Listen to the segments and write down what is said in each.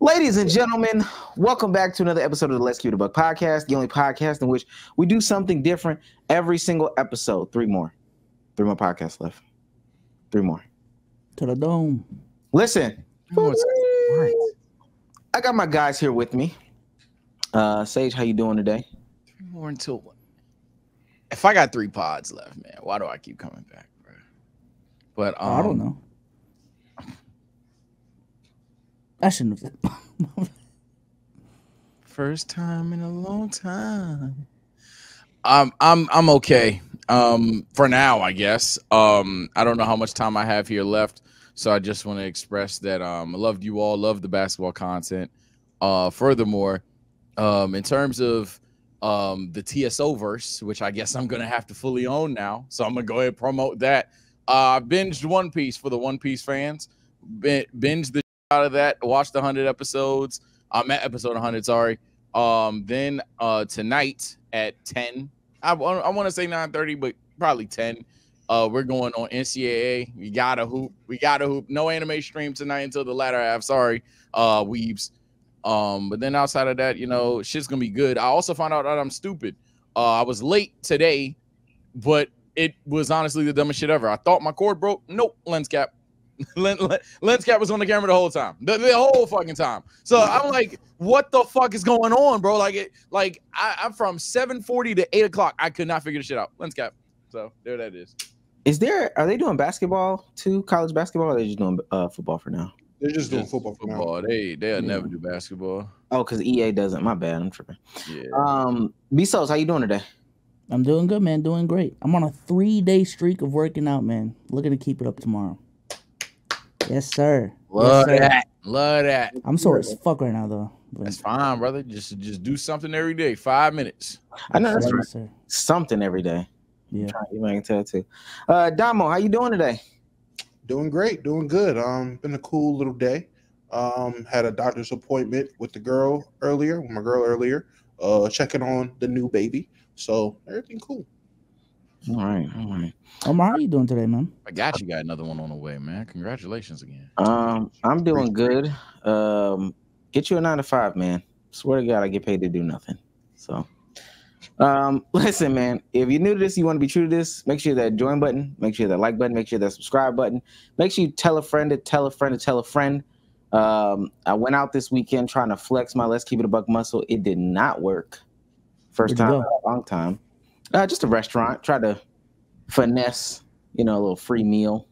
Ladies and gentlemen, welcome back to another episode of the Let's Keep It a Buck podcast, the only podcast in which we do something different every single episode. Three more podcasts left. Three more. To the dome. Listen, I got my guys here with me. Sage, how you doing today? 3 more until what? If I got 3 pods left, man, why do I keep coming back, bro? But I don't know. I shouldn't have. First time in a long time. I'm okay. For now, I guess. I don't know how much time I have here left, so I just want to express that I loved you all, love the basketball content. Furthermore, in terms of the TSO verse, which I guess I'm gonna have to fully own now, so I'm gonna go ahead and promote that. Binged One Piece for the One Piece fans. Binged the out of that, watched 100 episodes. I'm at episode 100, sorry. Then tonight at 10, I want to say 9:30, but probably 10. We're going on NCAA. We gotta hoop. No anime stream tonight until the latter half. Sorry, weebs. But then outside of that, you know, shit's gonna be good. I also found out that I'm stupid. I was late today, but it was honestly the dumbest shit ever. I thought my cord broke. Nope, lens cap. Lens cap was on the camera the whole time, the whole fucking time. So I'm like, what the fuck is going on, bro? I'm from 7:40 to 8 o'clock. I could not figure the shit out. Lens cap. So there that is. Are they doing basketball too? College basketball, or are they just doing football for now? They're just doing football for now. They'll never do basketball. Oh, because EA doesn't. My bad. I'm tripping. Yeah. B-Sos, how you doing today? I'm doing good, man. Doing great. I'm on a 3-day streak of working out, man. Looking to keep it up tomorrow. Yes, sir. Love yes, sir. that. Love that. I'm sore as fuck right now, though. But That's fine, brother. Just do something every day. 5 minutes. I know that's yes, right. sir. Something every day. Yeah. You might tell too. Damo, how you doing today? Doing great, doing good. Been a cool little day. Had a doctor's appointment with my girl earlier. Checking on the new baby. So everything cool. All right. Omar, how you doing today, man? I got another one on the way, man. Congratulations again. I'm doing good. Get you a 9 to 5, man. Swear to God, I get paid to do nothing. So, listen, man. If you're new to this, you want to be true to this, make sure that join button, make sure that like button, make sure that subscribe button, make sure you tell a friend to tell a friend to tell a friend. I went out this weekend trying to flex my Let's Keep It a Buck muscle. It did not work. First time in a long time. Just a restaurant. Tried to finesse, a little free meal.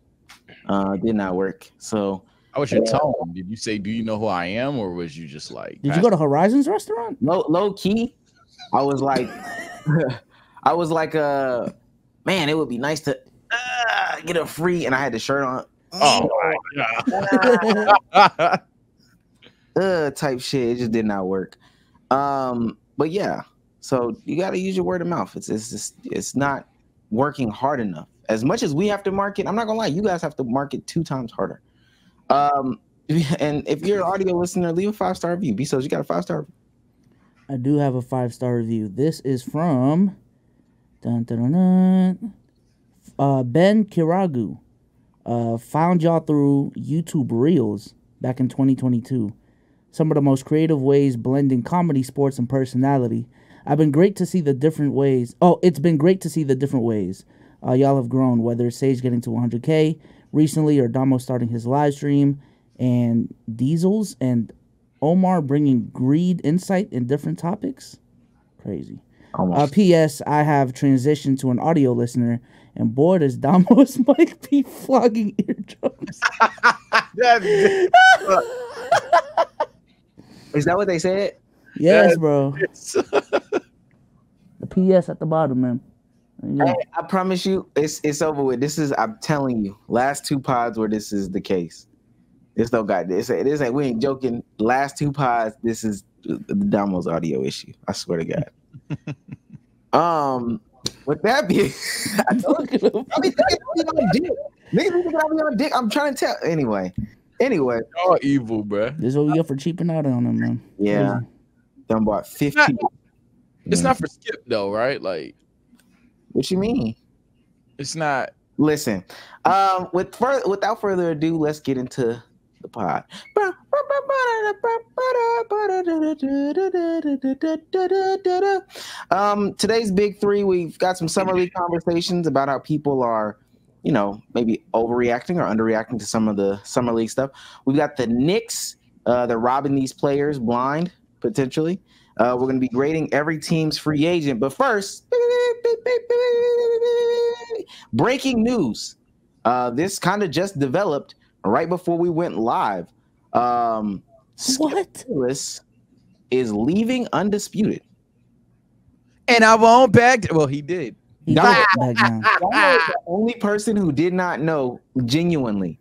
Did not work. So how was your tone? Did you say, "Do you know who I am," or was you just like? Did you go to Horizon's restaurant? Low key. I was like, man, it would be nice to get a free, and I had the shirt on. Oh my God. Type shit. It just did not work. But yeah. So you got to use your word of mouth. It's not working hard enough. As much as we have to market, I'm not gonna lie, you guys have to market 2 times harder. And if you're an audio listener, leave a 5-star review. B-Sos, you got a 5-star review? I do have a 5-star review. This is from Ben Kiragu. Found y'all through YouTube Reels back in 2022. Some of the most creative ways blending comedy, sports, and personality. It's been great to see the different ways. Y'all have grown, whether it's Sage getting to 100K recently or Damo starting his live stream, and Diesels and Omar bringing greed insight in different topics. Crazy. P.S. I have transitioned to an audio listener, and boy, does Damo's mic be flogging eardrums. Is that what they said? Yes, bro. The P.S. at the bottom, man. Hey, I promise you, it's over with. I'm telling you, last 2 pods where this is the case. This no guy. This ain't. We ain't joking. Last 2 pods, this is the Damo's audio issue. I swear to God. With that being, I told you, I be thinking on dick. Niggas be thinking I be on dick. I'm trying to tell. Anyway, y'all evil, bro. This is what we get for cheaping out on them, man. Yeah, done bought 50. It's not for Skip though, right? Like, what you mean? It's not. Listen, without further ado, let's get into the pod. Today's big three, we've got some summer league conversations about how people are, you know, maybe overreacting or underreacting to some of the summer league stuff. We've got the Knicks. They're robbing these players blind, potentially. We're going to be grading every team's free agent. But first, breaking news. This kind of just developed right before we went live. Skip Bayless is leaving Undisputed. And I won't back. Well, he did. He did back down. The only person who did not know, genuinely.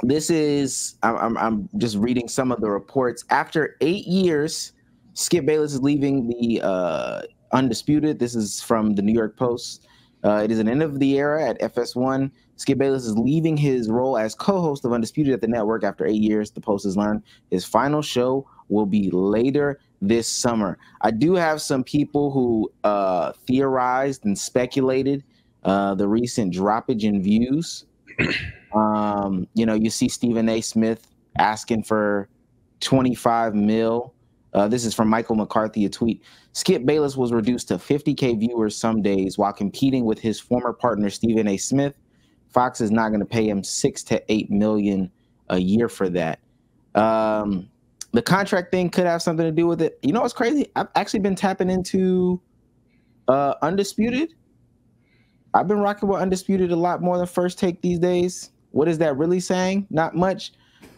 This is, I'm just reading some of the reports. After 8 years, Skip Bayless is leaving the Undisputed. This is from the New York Post. It is an end of the era at FS1. Skip Bayless is leaving his role as co-host of Undisputed at the network after 8 years. The Post has learned his final show will be later this summer. I do have some people who theorized and speculated the recent droppage in views. You know, you see Stephen A. Smith asking for 25 mil. This is from Michael McCarthy, a tweet. Skip Bayless was reduced to 50K viewers some days while competing with his former partner, Stephen A. Smith. Fox is not going to pay him $6 to $8 million a year for that. The contract thing could have something to do with it. You know what's crazy? I've actually been tapping into Undisputed. I've been rocking with Undisputed a lot more than First Take these days. What is that really saying? Not much.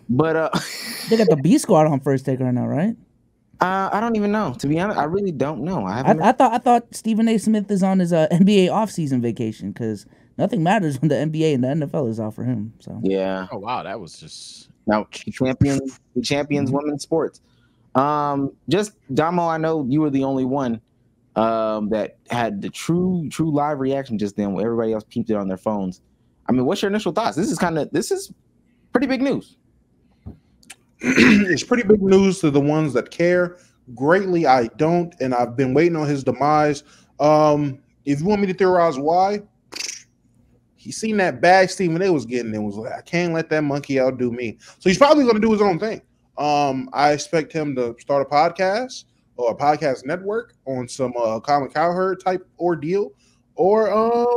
But they got the B Squad on First Take right now, right? I don't even know. To be honest, I really don't know. I thought Stephen A. Smith is on his NBA offseason vacation because nothing matters when the NBA and the NFL is out for him. So yeah. Oh wow, that was just now champions women's sports. Just Damo, I know you were the only one that had the true live reaction just then. Where everybody else peeped it on their phones. I mean, what's your initial thoughts? This is pretty big news. It's pretty big news to the ones that care. Greatly, I don't, and I've been waiting on his demise. If you want me to theorize why, he seen that bag Stephen A. was getting and was like, I can't let that monkey outdo me. So he's probably going to do his own thing. I expect him to start a podcast or a podcast network on some Colin Cowherd type ordeal, or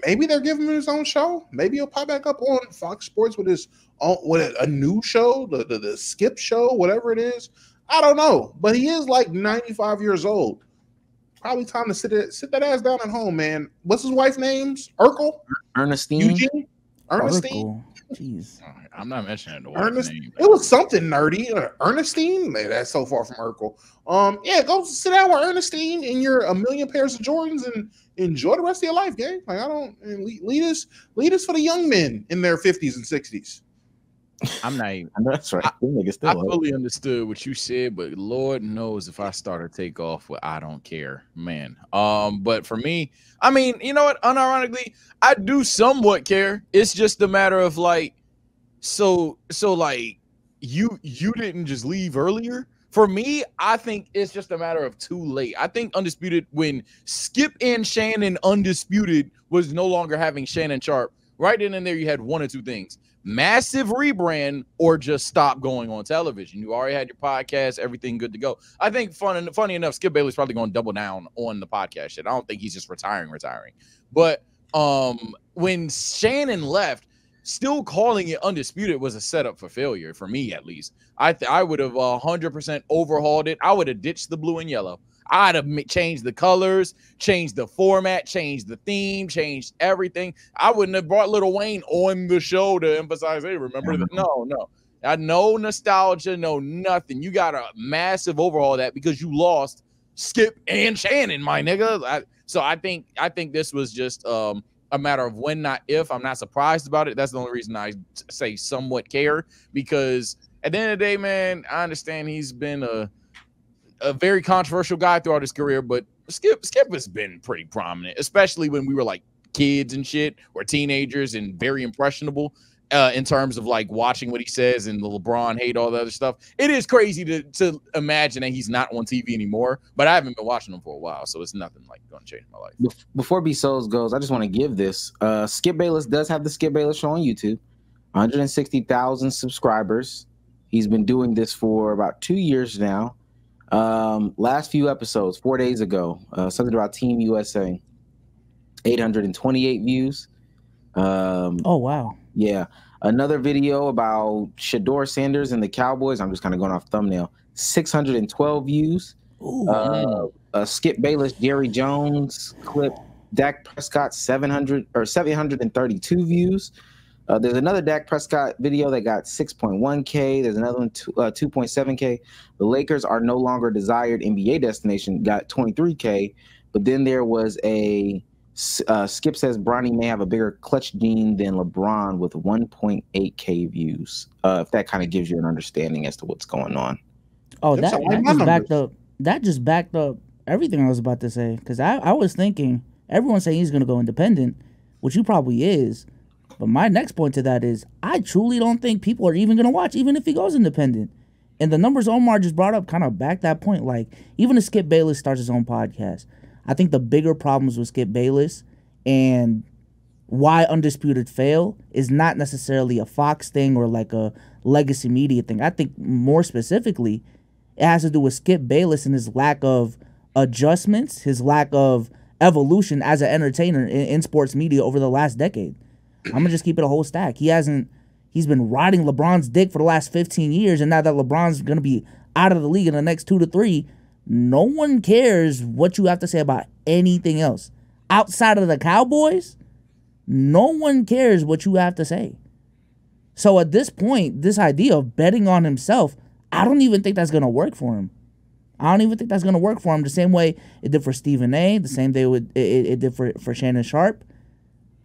maybe they're giving him his own show. Maybe he'll pop back up on Fox Sports with his own, with a new show, the Skip Show, whatever it is. I don't know, but he is like 95 years old. Probably time to sit that ass down at home, man. What's his wife's names? Urkel? Ernestine? Eugene? Ernestine? Jeez. I'm not mentioning the wife's name. It was something nerdy. Ernestine? Man, that's so far from Urkel. Yeah, go sit down with Ernestine in your a million pairs of Jordans and enjoy the rest of your life, gang. Like lead us for the young men in their 50s and 60s. I'm not even. That's right. I fully understood what you said, but Lord knows if I start to take off, well, I don't care, man. But for me, I mean, you know what? Unironically, I do somewhat care. It's just a matter of like, so like you didn't just leave earlier. For me, I think it's just a matter of too late. I think Undisputed, when Skip and Shannon Undisputed was no longer having Shannon Sharp, right then and there, you had one or two things. Massive rebrand or just stop going on television. You already had your podcast, everything good to go. I think funny enough, Skip Bayless probably going to double down on the podcast shit. I don't think he's just retiring. But when Shannon left, still calling it Undisputed was a setup for failure, for me at least. I would have 100% overhauled it. I would have ditched the blue and yellow. I'd have changed the colors, changed the format, changed the theme, changed everything. I wouldn't have brought Lil Wayne on the show to emphasize, hey, remember that? No. No nostalgia, no nothing. You got a massive overhaul of that because you lost Skip and Shannon, my nigga. So I think this was just a matter of when, not if. I'm not surprised about it. That's the only reason I say somewhat care, because at the end of the day, man, I understand he's been a very controversial guy throughout his career, but Skip has been pretty prominent, especially when we were like kids and shit, or teenagers, and very impressionable in terms of like watching what he says and the LeBron hate, all the other stuff. It is crazy to imagine that he's not on TV anymore, but I haven't been watching him for a while, so it's nothing like going to change my life. Before B Souls goes, I just want to give this. Skip Bayless does have the Skip Bayless Show on YouTube, 160,000 subscribers. He's been doing this for about 2 years now. Last few episodes, 4 days ago, something about Team USA, 828 views. Oh, wow. Yeah. Another video about Shador Sanders and the Cowboys. I'm just kind of going off thumbnail. 612 views. Skip Bayless, Jerry Jones clip. Dak Prescott 732 views. There's another Dak Prescott video that got 6.1K. There's another one 2.7K. The Lakers are no longer desired NBA destination, got 23K. But then there was a Skip says Bronny may have a bigger clutch gene than LeBron with 1.8K views. If that kind of gives you an understanding as to what's going on. Oh, that just backed up everything I was about to say. Because I was thinking, everyone's saying he's going to go independent, which he probably is. But my next point to that is, I truly don't think people are even going to watch, even if he goes independent. And the numbers Omar just brought up kind of back that point. Like, even if Skip Bayless starts his own podcast, I think the bigger problems with Skip Bayless and why Undisputed fail is not necessarily a Fox thing or like a legacy media thing. I think more specifically, it has to do with Skip Bayless and his lack of adjustments, his lack of evolution as an entertainer in sports media over the last decade. I'm going to just keep it a whole stack. He's been riding LeBron's dick for the last 15 years, and now that LeBron's going to be out of the league in the next 2 to 3, no one cares what you have to say about anything else. Outside of the Cowboys, no one cares what you have to say. So at this point, this idea of betting on himself, I don't even think that's going to work for him. I don't even think that's going to work for him the same way it did for Stephen A., the same way it did for Shannon Sharp.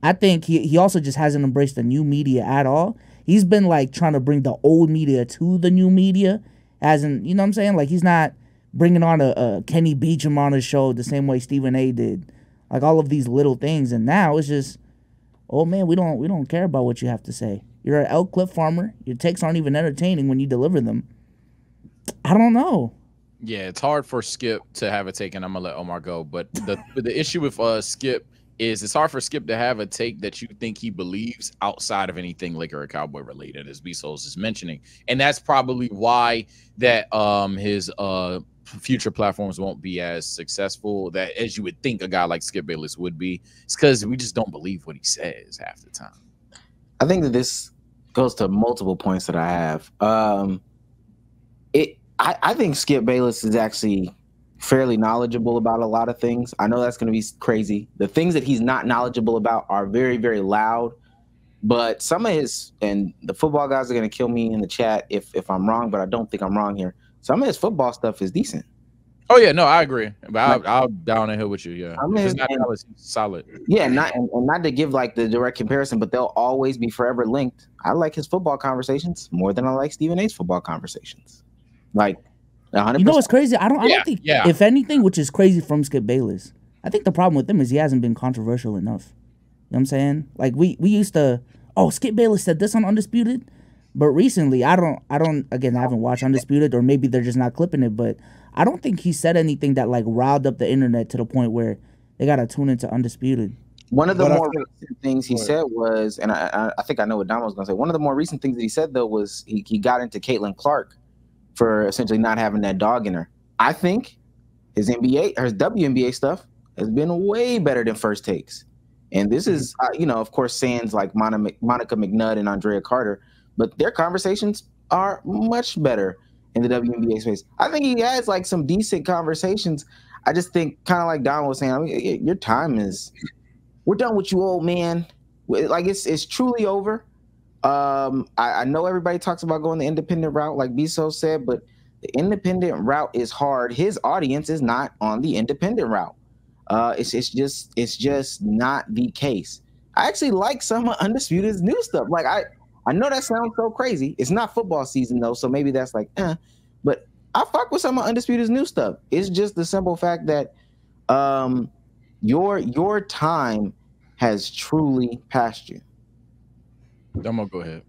I think he also just hasn't embraced the new media at all. He's been like trying to bring the old media to the new media, as in, you know what I'm saying? Like, he's not bringing on a Kenny Beecham on his show the same way Stephen A. did. Like, all of these little things. And now it's just, oh man, we don't care about what you have to say. You're an elk clip farmer. Your takes aren't even entertaining when you deliver them. I don't know. Yeah, it's hard for Skip to have a take, and I'm gonna let Omar go. But the issue with Skip is it's hard for Skip to have a take that you think he believes outside of anything Laker or Cowboy related, as Bezos is mentioning, and that's probably why that his future platforms won't be as successful that as you would think a guy like Skip Bayless would be. It's because we just don't believe what he says half the time. I think that this goes to multiple points that I have. I think Skip Bayless is actually fairly knowledgeable about a lot of things. I know that's going to be crazy. The things that he's not knowledgeable about are very, very loud. But some of his, and the football guys are going to kill me in the chat if I'm wrong, but I don't think I'm wrong here. Some of his football stuff is decent. Oh yeah, no, I agree. But I'll down the hill with you. Yeah, if it's not solid. Yeah, not to give like the direct comparison, but they'll always be forever linked. I like his football conversations more than I like Stephen A's football conversations. Like 100%. You know what's crazy? I don't think, if anything, which is crazy from Skip Bayless, I think the problem with him is he hasn't been controversial enough. You know what I'm saying? Like we used to, Skip Bayless said this on Undisputed, but recently I haven't watched Undisputed, or maybe they're just not clipping it, but I don't think he said anything that like riled up the internet to the point where they got to tune into Undisputed. One of the more recent things he said was, and I think I know what Dom was going to say, one of the more recent things that he said, though, was he got into Caitlin Clark for essentially not having that dog in her. I think his WNBA stuff has been way better than First Takes. And this is, of course, sans like Monica McNutt and Andrea Carter, but their conversations are much better in the WNBA space. I think he has like some decent conversations. I just think, kind of like Don was saying, your time is, we're done with you, old man. Like it's truly over. I know everybody talks about going the independent route, like Bezos said, but the independent route is hard. His audience is not on the independent route. It's just not the case. I actually like some of Undisputed's new stuff. Like I know that sounds so crazy. It's not football season though, so maybe that's like, but I fuck with some of Undisputed's new stuff. It's just the simple fact that your time has truly passed you. I'm gonna go ahead.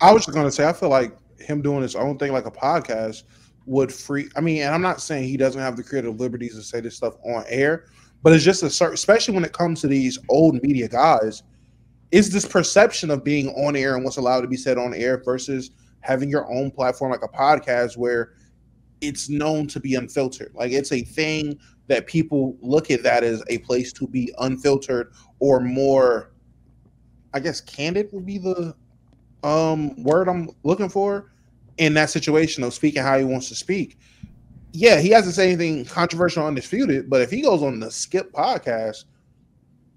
I was just gonna say, I feel like him doing his own thing, like a podcast, would free. I mean, and I'm not saying he doesn't have the creative liberties to say this stuff on air, but it's just a certain, especially when it comes to these old media guys, is this perception of being on air and what's allowed to be said on air versus having your own platform like a podcast where it's known to be unfiltered. Like it's a thing that people look at that as a place to be unfiltered or more, I guess, candid would be the word I'm looking for in that situation of speaking how he wants to speak. Yeah, he hasn't said anything controversial or undisputed, but if he goes on the Skip podcast,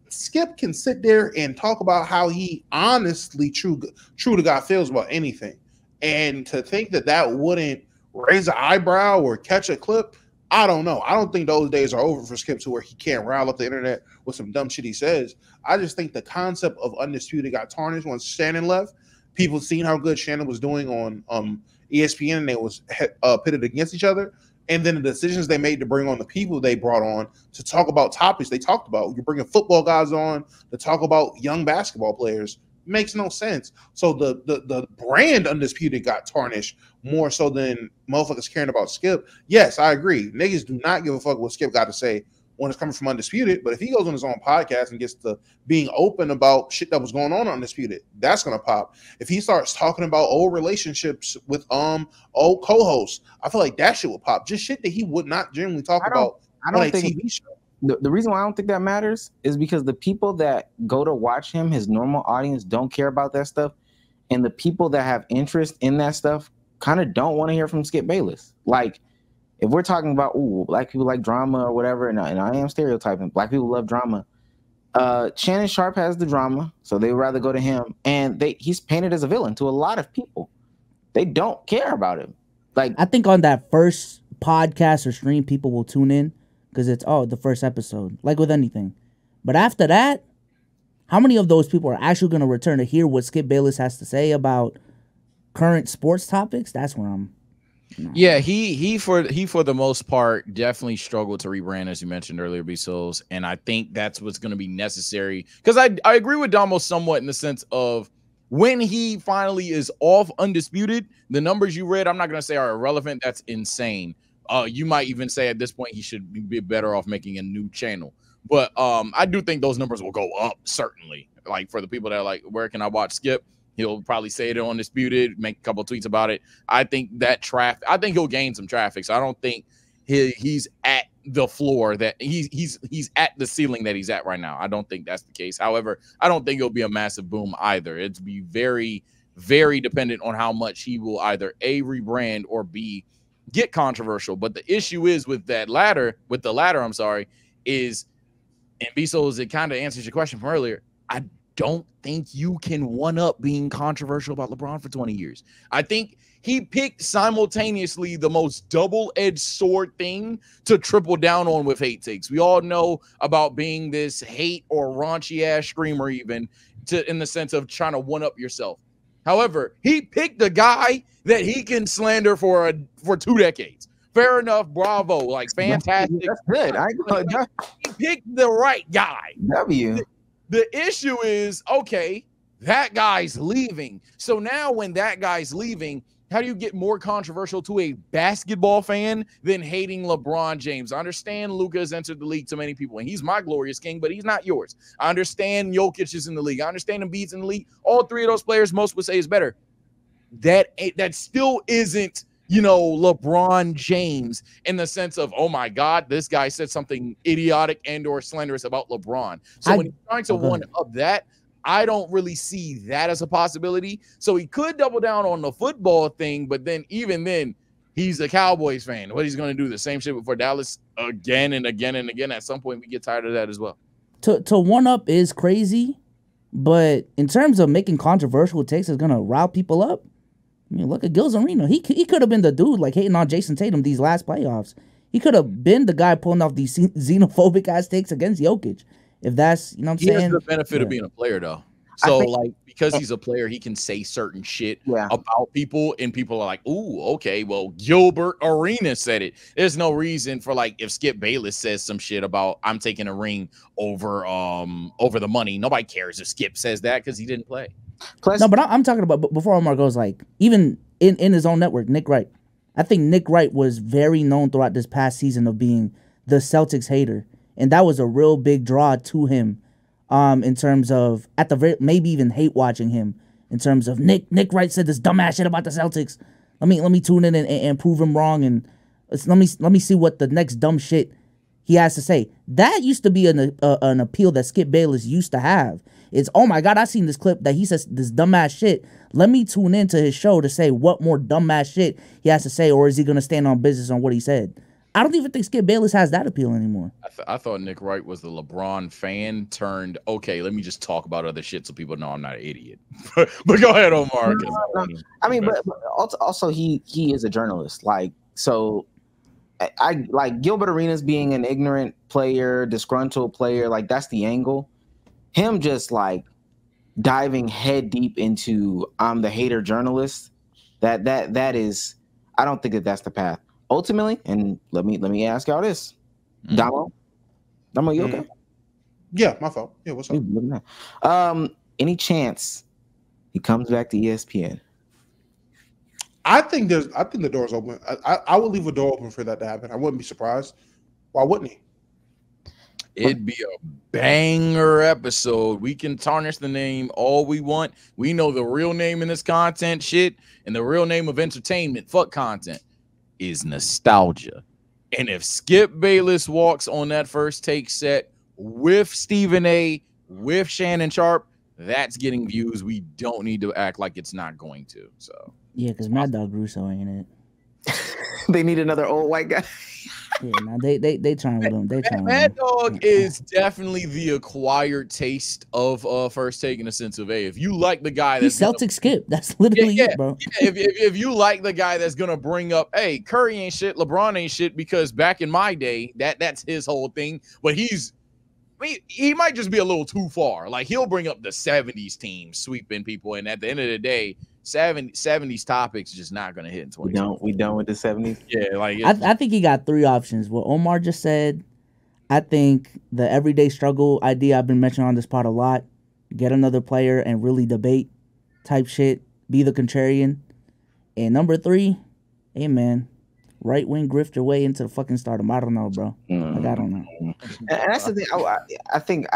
Skip can sit there and talk about how he honestly, true to God, feels about anything. And to think that that wouldn't raise an eyebrow or catch a clip, I don't know. I don't think those days are over for Skip to where he can't rile up the internet with some dumb shit he says. I just think the concept of Undisputed got tarnished once Shannon left. People seen how good Shannon was doing on ESPN, and they was pitted against each other. And then the decisions they made to bring on the people they brought on to talk about topics they talked about. You're bringing football guys on to talk about young basketball players. Makes no sense. So the brand Undisputed got tarnished more so than motherfuckers caring about Skip. Yes, I agree. Niggas do not give a fuck what Skip got to say when it's coming from Undisputed. But if he goes on his own podcast and gets to being open about shit that was going on Undisputed, that's gonna pop. If he starts talking about old relationships with old co-hosts, I feel like that shit will pop. Just shit that he would not generally talk about on a TV show. The reason why I don't think that matters is because the people that go to watch him, his normal audience, don't care about that stuff. And the people that have interest in that stuff kind of don't want to hear from Skip Bayless. Like, if we're talking about, black people like drama or whatever, and I am stereotyping, black people love drama. Shannon Sharp has the drama, so they would rather go to him. And he's painted as a villain to a lot of people. They don't care about him. Like, I think on that first podcast or stream, people will tune in because it's, the first episode, like with anything. But after that, how many of those people are actually going to return to hear what Skip Bayless has to say about current sports topics? That's where I'm. Yeah, he for the most part definitely struggled to rebrand, as you mentioned earlier, B-Souls, and I think that's what's going to be necessary. Because I agree with Damo somewhat in the sense of when he finally is off Undisputed, the numbers you read, I'm not going to say are irrelevant. That's insane. You might even say at this point he should be better off making a new channel. But I do think those numbers will go up, certainly. Like, for the people that are like, where can I watch Skip? He'll probably say it on Undisputed, make a couple tweets about it. I think that I think he'll gain some traffic. So I don't think he's at the floor that he's at the ceiling that he's at right now. I don't think that's the case. However, I don't think it'll be a massive boom either. It'd be very, very dependent on how much he will either A, rebrand, or B, get controversial. But the issue is with the latter, is, and B-Souls, it kind of answers your question from earlier. I don't think you can one-up being controversial about LeBron for 20 years. I think he picked simultaneously the most double-edged sword thing to triple down on with hate takes. We all know about being this hate or raunchy-ass screamer even in the sense of trying to one-up yourself. However, he picked a guy that he can slander for 2 decades. Fair enough, bravo, like fantastic. That's good. He picked the right guy. The issue is, okay, that guy's leaving. So now when that guy's leaving, how do you get more controversial to a basketball fan than hating LeBron James? I understand Luka has entered the league to many people, and he's my glorious king, but he's not yours. I understand Jokic is in the league. I understand Embiid's in the league. All 3 of those players, most would say, is better. That still isn't, LeBron James in the sense of, oh my God, this guy said something idiotic and or slanderous about LeBron. So when he's trying to one up that, I don't really see that as a possibility. So he could double down on the football thing, but then even then, he's a Cowboys fan. What he's going to do, the same shit for Dallas again and again and again. At some point, we get tired of that as well. To one up is crazy, but in terms of making controversial takes, is going to rile people up. I mean, look at Gil's Arena. He could have been the dude like hating on Jason Tatum these last playoffs. He could have been the guy pulling off these xenophobic ass takes against Jokic. If that's, you know what I'm saying? He has the benefit of being a player, though. So, because he's a player, he can say certain shit about people, and people are like, ooh, okay, well, Gilbert Arenas said it. There's no reason for, if Skip Bayless says some shit about, I'm taking a ring over the money. Nobody cares if Skip says that because he didn't play. Plus, no, but I'm talking about before Omar goes, even in his own network, Nick Wright. I think Nick Wright was very known throughout this past season of being the Celtics hater, and that was a real big draw to him, in terms of maybe even hate watching him in terms of Nick Wright said this dumbass shit about the Celtics. Let me tune in and prove him wrong, and let me see what the next dumb shit he has to say. That used to be an appeal that Skip Bayless used to have. It's, oh my God, I seen this clip that he says this dumbass shit. Let me tune into his show to say what more dumbass shit he has to say, or is he gonna stand on business on what he said? I don't even think Skip Bayless has that appeal anymore. I thought Nick Wright was the LeBron fan turned, okay, let me just talk about other shit so people know I'm not an idiot. But go ahead, Omar. No. I mean, but also he is a journalist. Like, so I like Gilbert Arenas being an ignorant player, disgruntled player, like that's the angle. Him just like diving head deep into I'm the hater journalist. That is, I don't think that's the path. Ultimately, and let me ask y'all this. Damo, you okay? Yeah, my fault. Yeah, what's up? Any chance he comes back to ESPN? I think the door's open. I would leave a door open for that to happen. I wouldn't be surprised. Why wouldn't he? It'd be a banger episode. We can tarnish the name all we want. We know the real name in this content shit, and the real name of entertainment, fuck content, is nostalgia. And if Skip Bayless walks on that First Take set with Stephen A, with Shannon Sharp, that's getting views. We don't need to act like it's not going to. So yeah, because Mad Dog Russo ain't it. They need another old white guy. Yeah, no, they trying with them. They trying Mad with them. Dog is definitely the acquired taste of First Take in the sense of, hey, if you like the guy that's Celtic Skip, that's literally it, bro. Yeah, if you like the guy that's gonna bring up, hey, Curry ain't shit, LeBron ain't shit, because back in my day, that's his whole thing. But he might just be a little too far. Like, he'll bring up the 70s team sweeping people, and at the end of the day, 70s topics just not gonna hit in 20. We done with the 70s. Yeah, like I think he got three options. What Omar just said, I think the everyday struggle idea I've been mentioning on this pod a lot. Get another player and really debate type shit. Be the contrarian. And number three, hey man, right wing grift your way into the fucking stardom. I don't know, bro. Like, I don't know. And that's the thing. I think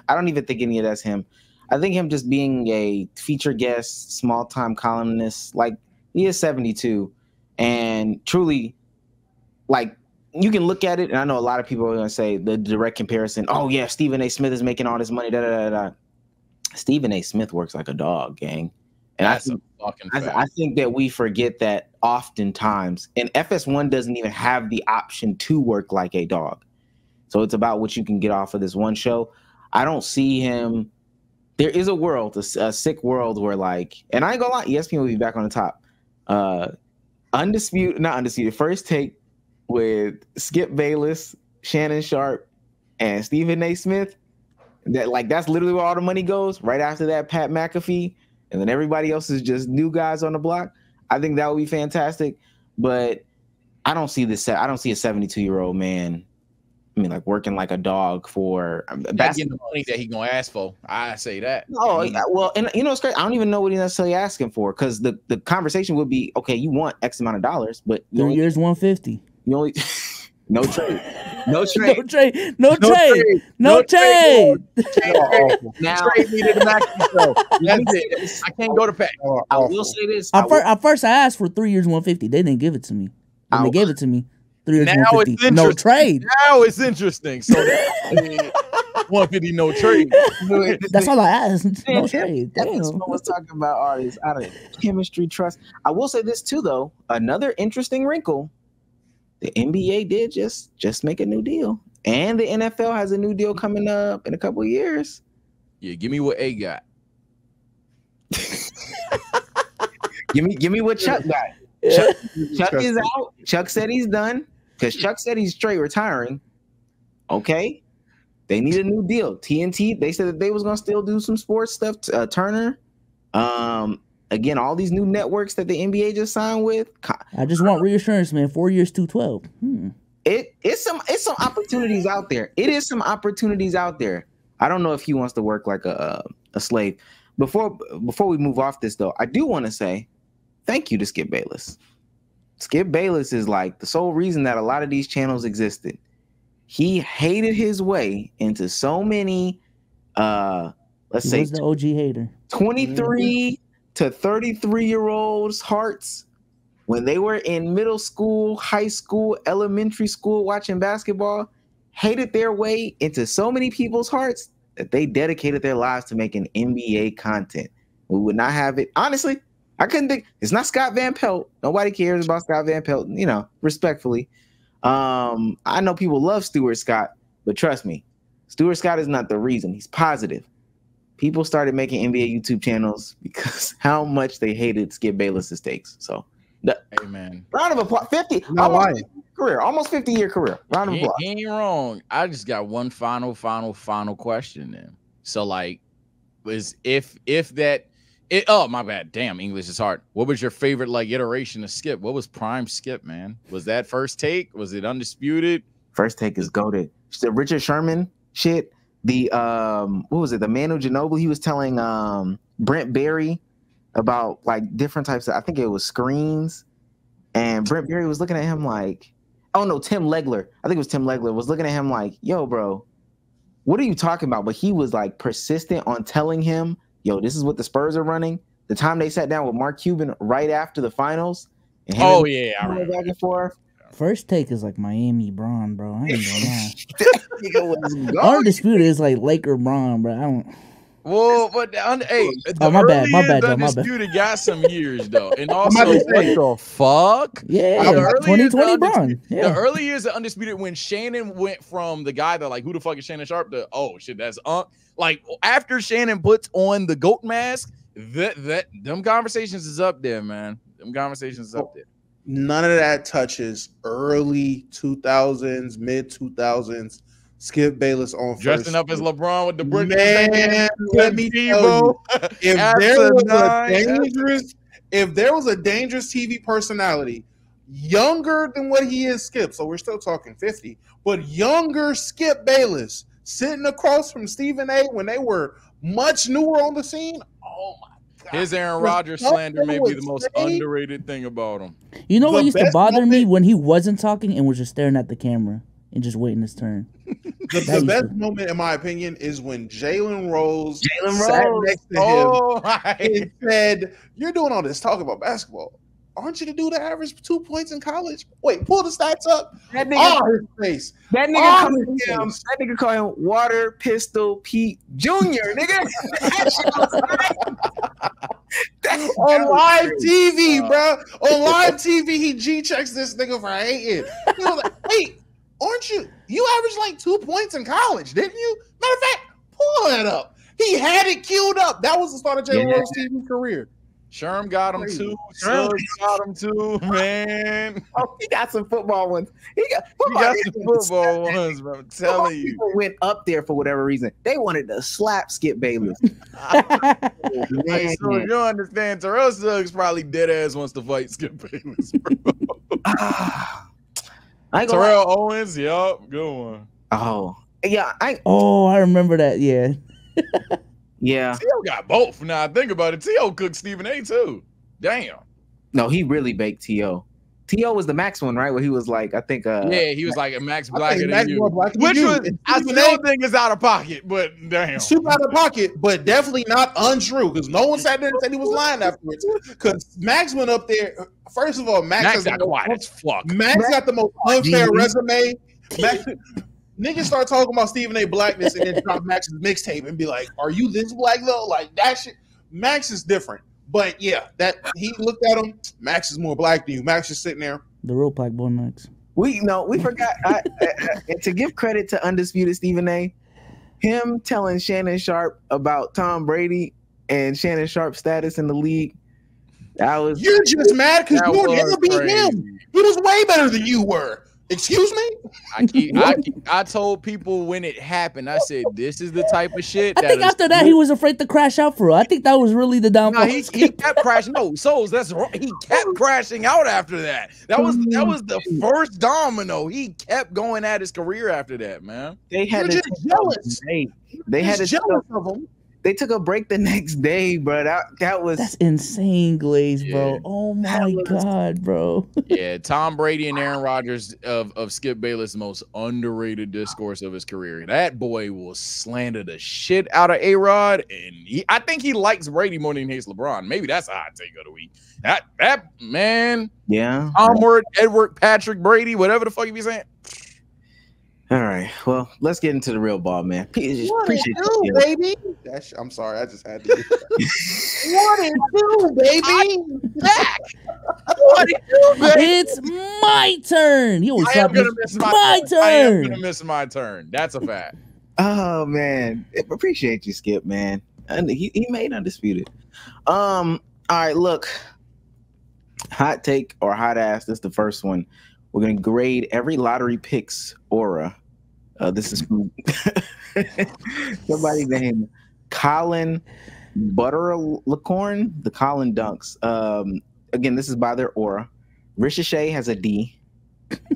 I don't even think any of that's him. I think him just being a feature guest, small time columnist, like he is 72, and truly, like, you can look at it, and I know a lot of people are gonna say the direct comparison. Oh yeah, Stephen A. Smith is making all this money. Da da da da. Stephen A. Smith works like a dog, gang. And I think that we forget that oftentimes, and FS1 doesn't even have the option to work like a dog. So it's about what you can get off of this one show. I don't see him. There is a world, a sick world where, like, and I ain't gonna lie, ESPN will be back on the top. Not undisputed, First Take with Skip Bayless, Shannon Sharp, and Stephen A. Smith. That's literally where all the money goes. Right after that, Pat McAfee, and then everybody else is just new guys on the block. I think that would be fantastic, but I don't see this. I don't see a 72-year-old man. I mean, like, working like a dog for getting the money that he gonna ask for. I say that. Oh, well, and you know it's great. I don't even know what he's necessarily asking for, because the conversation would be, okay, you want X amount of dollars, but 3 years, 150. You only no trade. No trade. No trade. Now, trade me to the maximum. That's it. I can't go to Pat. I will say this. At first, I asked for 3 years, 150. They didn't give it to me. When they gave it to me, 3 years, now 150. No trade. Now it's interesting. So 150, no trade. That's all I asked. No trade. That's what I was talking about. Artists out of chemistry, trust. I will say this too, though. Another interesting wrinkle. The NBA did just make a new deal, and the NFL has a new deal coming up in a couple of years. Yeah, give me what A got. give me what Chuck got. Yeah. Chuck is out. Chuck said he's done, because Chuck said he's straight retiring. Okay, they need a new deal. TNT, they said that they was gonna still do some sports stuff. Turner, again, all these new networks that the NBA just signed with. I just want reassurance, man. 4 years, 212. It's some opportunities out there. It is some opportunities out there. I don't know if he wants to work like a slave. Before we move off this, though, I do want to say thank you to Skip Bayless. Skip Bayless is like the sole reason that a lot of these channels existed. He hated his way into so many, let's say, the OG hater. 23 to 33-year-olds' hearts when they were in middle school, high school, elementary school watching basketball, hated their way into so many people's hearts that they dedicated their lives to making NBA content. We would not have it. Honestly, I couldn't think. It's not Scott Van Pelt. Nobody cares about Scott Van Pelt, you know, respectfully. I know people love Stuart Scott, but trust me, Stuart Scott is not the reason. He's positive. People started making NBA YouTube channels because how much they hated Skip Bayless's takes. So, amen. Round of applause. 50. Almost 50-year career. Round of applause. He ain't wrong. I just got one final question then. So, like, oh, my bad. Damn, English is hard. What was your favorite, like, iteration of Skip? What was prime Skip, man? Was that First Take? Was it Undisputed? First Take is goated. The Richard Sherman shit. The what was it? The Manu Ginobili. He was telling Brent Berry about like different types of, I think it was screens, and Brent Berry was looking at him like, oh no, Tim Legler. I think it was Tim Legler was looking at him like, yo, bro, what are you talking about? But he was like persistent on telling him, yo, this is what the Spurs are running. The time they sat down with Mark Cuban right after the finals. And oh yeah, I remember. Back and forth. First Take is like Miami Braun, bro. I ain't gonna lie. Undisputed is like Laker Braun, bro. I don't. Well, but hey, my bad, Joe. Undisputed got some years though, and also what the fuck? Yeah, 2020 Braun. Yeah. The early years of Undisputed when Shannon went from the guy that like who the fuck is Shannon Sharp to oh shit that's like after Shannon puts on the goat mask, them conversations is up there, man. Them conversations is up there. None of that touches early 2000s, mid 2000s. Skip Bayless on dressing up as LeBron with the brick. Man, let me tell you, if there was a dangerous TV personality younger than what he is, Skip, so we're still talking 50, but younger Skip Bayless sitting across from Stephen A. when they were much newer on the scene. Oh my God. His Aaron Rodgers slander may be the most underrated thing about him. You know what used to bother me when he wasn't talking and was just staring at the camera and just waiting his turn. The best moment, in my opinion, is when Jalen Rose sat next to him and said, "You're doing all this talk about basketball. Aren't you to do the average 2 points in college? Wait, pull the stats up." That nigga, his face. That nigga call him Water Pistol Pete Jr. Nigga. On live TV, bro. On live TV, he G-checks this nigga for hating. He was like, "Wait, aren't you averaged like 2 points in college, didn't you?" Matter of fact, pull that up. He had it queued up. That was the start of Jalen Rose's TV career. Sherm got him too. Suggs got him too, man. Oh, he got some football ones. He got some football ones, bro. I'm telling you. People went up there for whatever reason. They wanted to slap Skip Bayless. So you understand, Terrell Suggs probably dead ass wants to fight Skip Bayless, bro. Terrell Owens, yup, good one. Oh, yeah. I remember that. Yeah. Yeah. T.O. got both. Now I think about it. T.O. cooked Stephen A. too. Damn. No, he really baked T.O. T.O. was the Max one, right? Where he was like, I think. Yeah, he was like a Max blacker than you. Which was, I still think is out of pocket, but damn. Super out of pocket, but definitely not untrue because no one sat there and said he was lying afterwards. Because Max went up there. First of all, Max got quiet as fuck. Max got the most unfair resume. Niggas start talking about Stephen A. blackness and then drop Max's mixtape and be like, "Are you this black though?" Like that shit. Max is different, but yeah, that he looked at him. Max is more black than you. Max is sitting there. The real black boy Max. We forgot to give credit to Undisputed Stephen A. Him telling Shannon Sharp about Tom Brady and Shannon Sharp's status in the league. You're just mad because you would never beat him. He was way better than you were. Excuse me? I told people when it happened, I said, this is the type of shit. I think after that, he was afraid to crash out for real. I think that was really the downfall. No, he kept crashing. No, Souls, that's wrong. He kept crashing out after that. That was the first domino. He kept going at his career after that, man. They had just jealous. They had jealous of him. they took a break the next day, bro. That's insane, Glaze, bro. Yeah. Oh my God, bro. Yeah, Tom Brady and Aaron Rodgers of Skip Bayless' most underrated discourse of his career. That boy will slander the shit out of A-Rod, and I think he likes Brady more than he hates LeBron. Maybe that's a hot take of the week. That man, yeah. Edward Patrick Brady, whatever the fuck you be saying. All right, well, let's get into the real ball, man. Appreciate you, baby. I'm sorry, I just had to. What it do, baby? Zach. What it do, baby? It's my turn. You always I am gonna miss my turn. I am gonna miss my turn. That's a fact. Oh man, appreciate you, Skip, man. And he made Undisputed. All right, look, hot take or hot ass. This is the first one. We're gonna grade every lottery picks aura. This is from somebody named Colin Butterlicorn, the Colin Dunks. Again, this is by their aura. Ricochet has a D.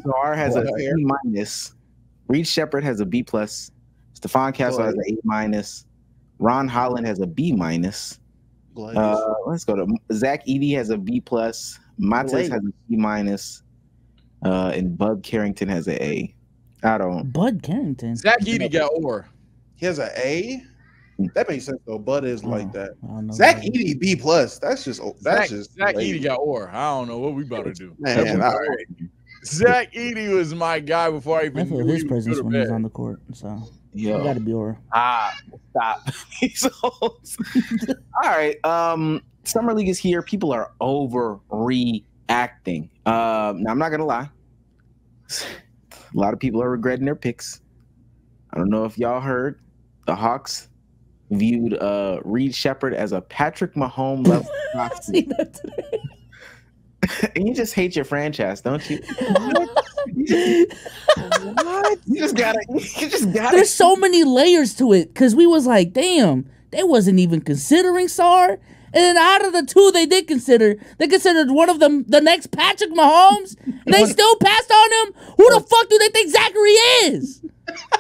Sar has a C minus. Reed Shepard has a B plus. Stephon Castle has an A minus. Ron Holland has a B minus. Let's go to Zach Edey has a B plus. Mates has a C minus. And Bud Carrington has an A. I don't. Bud Carrington. Zach Edey got aura. He has an A. That makes sense though. Bud is like that. Zach Edey B plus. That's just Zach Edey got aura. I don't know what we about to do. Man, Zach Edey was my guy before I even knew his presence when he was on the court. So you got to be aura. Stop. All right. Summer League is here. People are overreacting. Now I'm not gonna lie. A lot of people are regretting their picks. I don't know if y'all heard the Hawks viewed Reed Shepard as a Patrick Mahomes level prospect. And you just hate your franchise, don't you? What? You just gotta. There's so many layers to it because we was like, damn, they wasn't even considering Sar. And then out of the two they did consider, they considered one of them the next Patrick Mahomes. And they still passed on him. Who the fuck do they think Zachary is?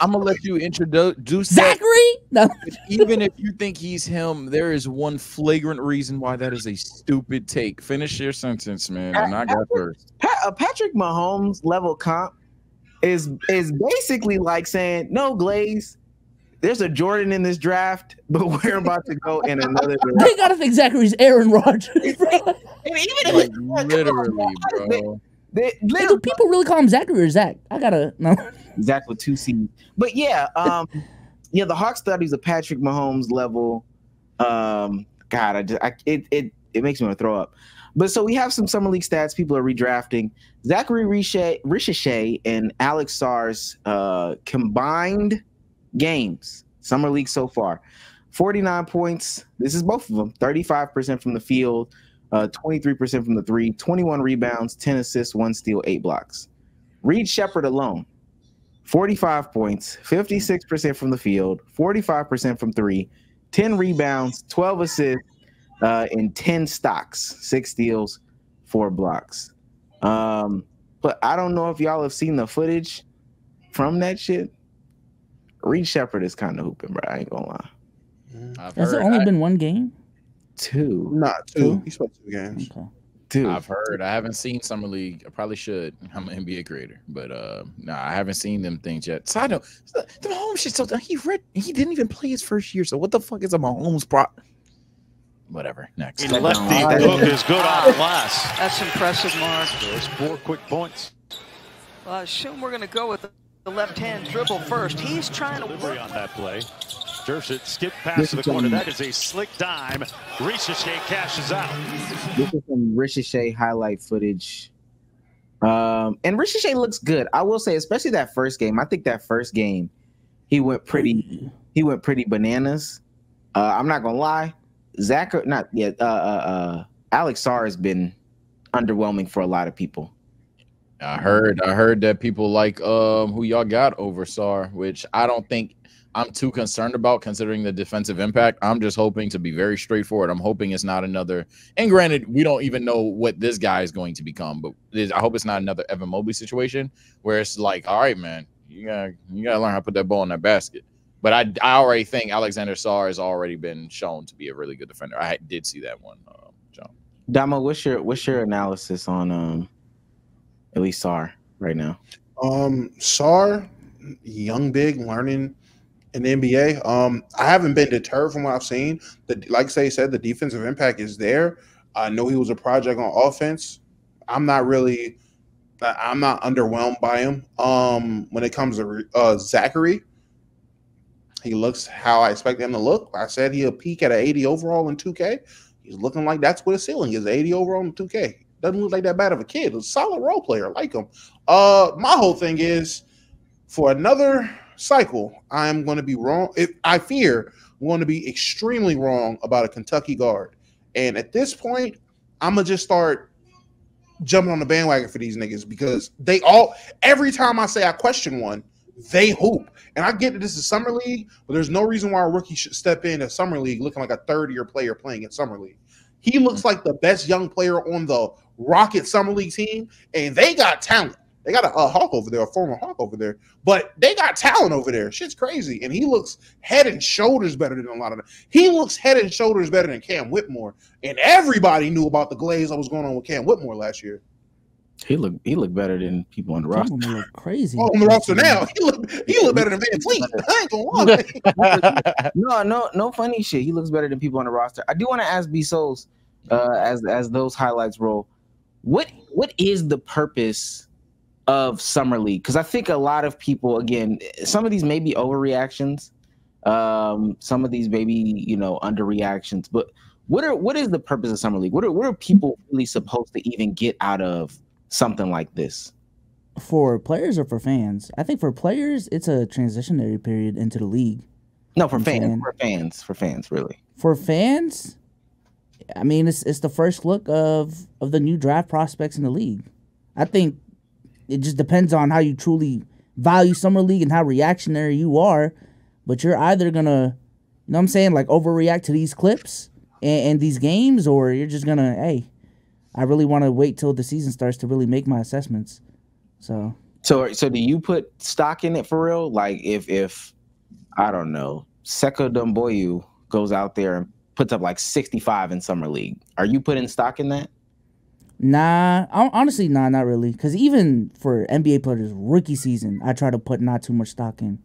I'm gonna let you introduce Zachary. No. Even if you think he's him, there is one flagrant reason why that is a stupid take. Finish your sentence, man. And I got first. A Patrick Mahomes level comp is basically like saying, no, Glaze, there's a Jordan in this draft, but we're about to go in another direction. They gotta think Zachary's Aaron Rodgers, bro. And even Literally, bro. Do people really call him Zachary or Zach? I gotta know. Zach with 2 C's. But yeah, the Hawks thought he's a Patrick Mahomes level. It makes me want to throw up. But so we have some summer league stats. People are redrafting. Zachary Ricochet and Alex Sar's combined games, summer league so far, 49 points. This is both of them. 35% from the field, 23% from the three, 21 rebounds, 10 assists, 1 steal, 8 blocks. Reed Shepard alone, 45 points, 56% from the field, 45% from three, 10 rebounds, 12 assists, and 10 stocks, 6 steals, 4 blocks. But I don't know if y'all have seen the footage from that shit. Reed Shepard is kind of hooping, bro. I ain't gonna lie. Has it only been one game? 2. Not 2. He's played 2 games. Okay. 2. I've heard. I haven't seen Summer League. I probably should. I'm an NBA creator, but I haven't seen them things yet. Side note, the Mahomes shit. So he didn't even play his first year. So what the fuck is a Mahomes prop? Whatever. Next. Lefty hook is good off glass. That's impressive, Mark. There's 4 quick points. Well, I assume we're going to go with the left-hand dribble first. He's trying to work on that play. Jersit skip pass to the corner. That is a slick dime. Ricochet cashes out. This is some Ricochet highlight footage. And Ricochet looks good. I will say, especially that first game. I think that first game, he went pretty bananas. I'm not gonna lie. Alex Sarr has been underwhelming for a lot of people. I heard that people like who y'all got over Sarr, which I don't think I'm too concerned about considering the defensive impact. I'm just hoping to be very straightforward. I'm hoping it's not another, and granted, we don't even know what this guy is going to become, but I hope it's not another Evan Mobley situation where it's like, all right, man, you gotta learn how to put that ball in that basket. But I already think Alexander Sarr has already been shown to be a really good defender. I did see that one, John. Damo, what's your analysis on at least Sarr right now? Sarr, young big, learning in the NBA. I haven't been deterred from what I've seen. Like Say said, the defensive impact is there. I know he was a project on offense. I'm not underwhelmed by him. When it comes to Zachary, he looks how I expect him to look. I said he'll peak at an 80 overall in 2K. He's looking like that's what his ceiling is, 80 overall in 2K. Doesn't look like that bad of a kid. A solid role player. I like him. My whole thing is, for another cycle, I'm going to be wrong. I fear I'm going to be extremely wrong about a Kentucky guard. And at this point, I'm going to just start jumping on the bandwagon for these niggas, because every time I say I question one, they hoop. And I get that this is Summer League, but there's no reason why a rookie should step in a Summer League looking like a third-year player playing in Summer League. He looks like the best young player on the Rocket Summer League team, and they got talent. They got a Hawk over there, a former Hawk over there, but they got talent over there. Shit's crazy. And he looks head and shoulders better than a lot of them. He looks head and shoulders better than Cam Whitmore. And everybody knew about the glaze that was going on with Cam Whitmore last year. He looked better than people on the roster. Look crazy. Oh, on the roster now. He look better than Van Fleet. I ain't gonna lie. No funny shit. He looks better than people on the roster. I do want to ask B Souls, as those highlights roll, what is the purpose of Summer League? Because I think a lot of people, again, some of these may be overreactions, some of these may be, underreactions, but what is the purpose of Summer League? What are people really supposed to even get out of something like this? For players or for fans? I think for players, it's a transitionary period into the league. No, for fans, really. For fans, I mean, it's the first look of the new draft prospects in the league. I think it just depends on how you truly value Summer League and how reactionary you are. But you're either gonna, like overreact to these clips and these games, or you're just gonna, hey, I really want to wait till the season starts to really make my assessments. So do you put stock in it for real? Like if I don't know, Seko Dumboyu goes out there and puts up like 65 in Summer League, are you putting stock in that? Nah, honestly, not really. Because even for NBA players' rookie season, I try to put not too much stock in.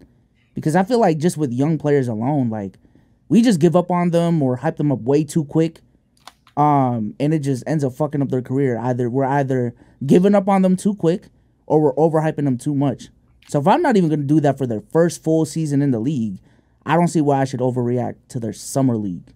Because I feel like just with young players alone, like, we just give up on them or hype them up way too quick. And it just ends up fucking up their career. We're either giving up on them too quick or we're overhyping them too much. So if I'm not even going to do that for their first full season in the league, I don't see why I should overreact to their Summer League.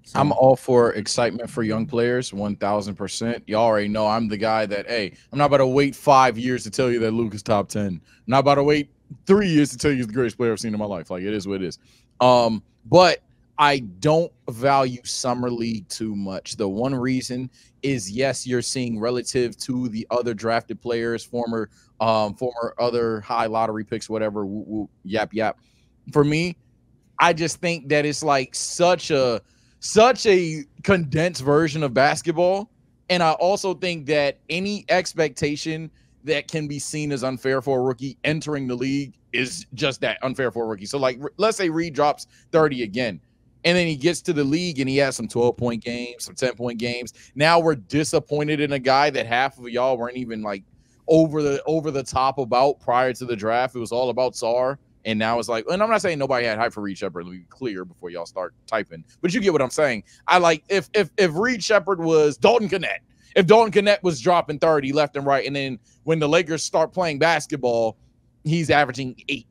So. I'm all for excitement for young players, 1,000%. You already know I'm the guy that, hey, I'm not about to wait 5 years to tell you that Luke is top 10. I'm not about to wait 3 years to tell you he's the greatest player I've seen in my life. Like, it is what it is. But I don't value Summer League too much. The one reason is, yes, you're seeing relative to the other drafted players, former other high lottery picks, whatever, yap. For me, I just think that it's like such a condensed version of basketball. And I also think that any expectation that can be seen as unfair for a rookie entering the league is just that, unfair for a rookie. So, like, let's say Reed drops 30 again, and then he gets to the league and he has some 12-point games, some 10-point games. Now we're disappointed in a guy that half of y'all weren't even like over the top about prior to the draft. It was all about Sarr. And now it's like, and I'm not saying nobody had hype for Reed Shepherd. Let me be clear before y'all start typing, but you get what I'm saying. I like if Reed Shepherd was Dalton Knecht, if Dalton Knecht was dropping 30 left and right, and then when the Lakers start playing basketball, he's averaging 8,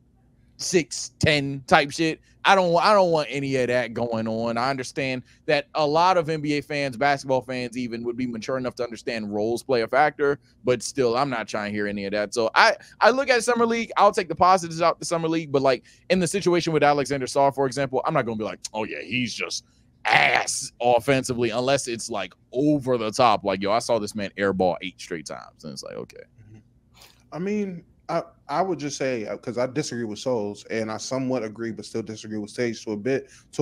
6, 10 type shit. I don't want any of that going on. I understand that a lot of NBA fans, basketball fans even, would be mature enough to understand roles play a factor, but still, I'm not trying to hear any of that. So I look at Summer League. I'll take the positives out the Summer League, but like in the situation with Alexander Sarr, for example, I'm not going to be like, oh yeah, he's just ass offensively, unless it's like over the top. Like, yo, I saw this man airball 8 straight times, and it's like, okay. I mean, I would just say, because I disagree with Souls, and I somewhat agree, but still disagree with Sage to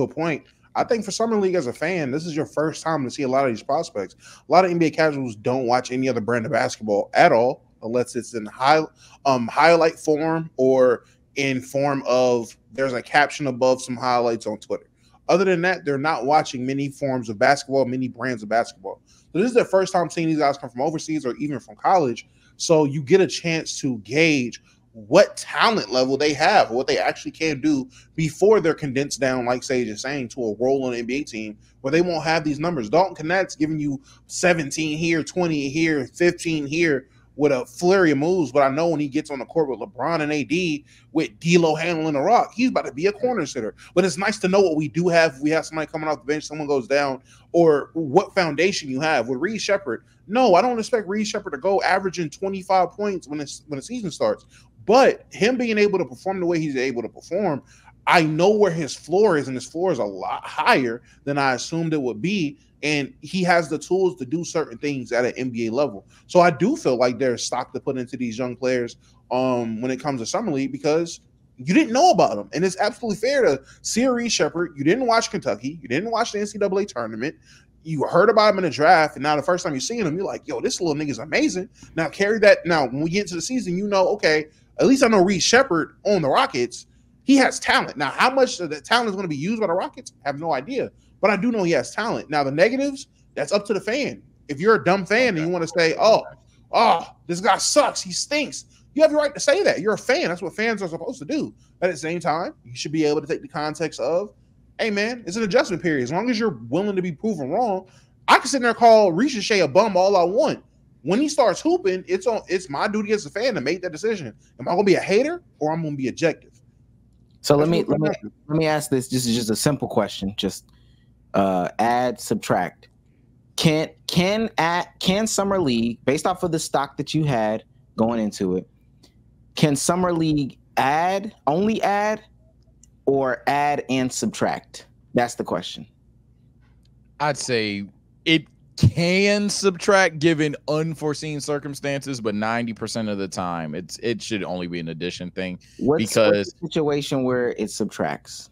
a point. I think for Summer League as a fan, this is your first time to see a lot of these prospects. A lot of NBA casuals don't watch any other brand of basketball at all, unless it's in highlight form or in form of there's a caption above some highlights on Twitter. Other than that, they're not watching many forms of basketball, many brands of basketball. So this is their first time seeing these guys come from overseas or even from college. So you get a chance to gauge what talent level they have, what they actually can do before they're condensed down, like Sage is saying, to a role on an NBA team where they won't have these numbers. Dalton Connect's giving you 17 here, 20 here, 15 here with a flurry of moves. But I know when he gets on the court with LeBron and AD, with D'Lo handling the rock, he's about to be a corner sitter. But it's nice to know what we do have. We have somebody coming off the bench, someone goes down, or what foundation you have. With Reed Shepherd, no, I don't expect Reed Shepherd to go averaging 25 points when the season starts. But him being able to perform the way he's able to perform, I know where his floor is, and his floor is a lot higher than I assumed it would be. And he has the tools to do certain things at an NBA level. So I do feel like there's stock to put into these young players when it comes to Summer League, because you didn't know about them. And it's absolutely fair to see a Reed Shepherd. You didn't watch Kentucky. You didn't watch the NCAA tournament. You heard about him in the draft, and now the first time you're seeing him, you're like, yo, this little nigga's amazing. Now carry that. Now, when we get into the season, you know, okay, at least I know Reed Shepherd on the Rockets, he has talent. Now, how much of that talent is going to be used by the Rockets? I have no idea. But I do know he has talent. Now, the negatives, that's up to the fan. If you're a dumb fan and you want to say, oh, this guy sucks, he stinks, you have the right to say that. You're a fan. That's what fans are supposed to do. But at the same time, you should be able to take the context of, hey, man, it's an adjustment period. As long as you're willing to be proven wrong, I can sit there and call Ricochet a bum all I want. When he starts hooping, it's my duty as a fan to make that decision. Am I going to be a hater or I'm going to be objective? So let me ask this. This is just a simple question. Just add, subtract. Can Summer League, based off of the stock that you had going into it, can Summer League only add, or add and subtract? That's the question. I'd say it can subtract given unforeseen circumstances, but 90% of the time it should only be an addition thing. What's the situation where it subtracts?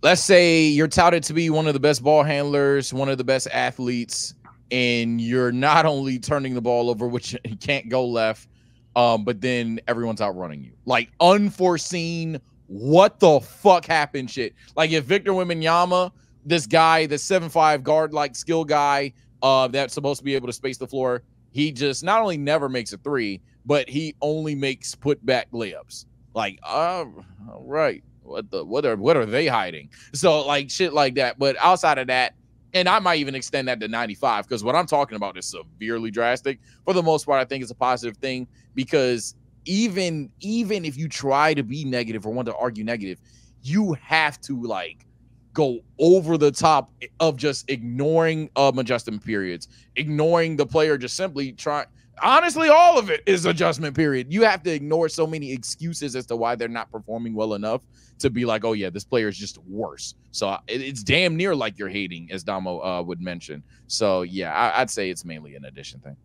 Let's say you're touted to be one of the best ball handlers, one of the best athletes, and you're not only turning the ball over, which you can't go left, but then everyone's outrunning you. Like unforeseen, what the fuck happened shit. Like if Victor Wembanyama, this guy, the 7'5" guard like skill guy that's supposed to be able to space the floor, he just not only never makes a three, but he only makes putback layups. Like, all right, what are they hiding? So like shit like that. But outside of that, and I might even extend that to 95, because what I'm talking about is severely drastic. For the most part, I think it's a positive thing, because even if you try to be negative or want to argue negative, you have to like go over the top of just ignoring adjustment periods, ignoring the player, just simply try. Honestly, all of it is adjustment period. You have to ignore so many excuses as to why they're not performing well enough to be like, oh yeah, this player is just worse. So it's damn near like you're hating, as Damo would mention. So yeah, I'd say it's mainly an addition thing.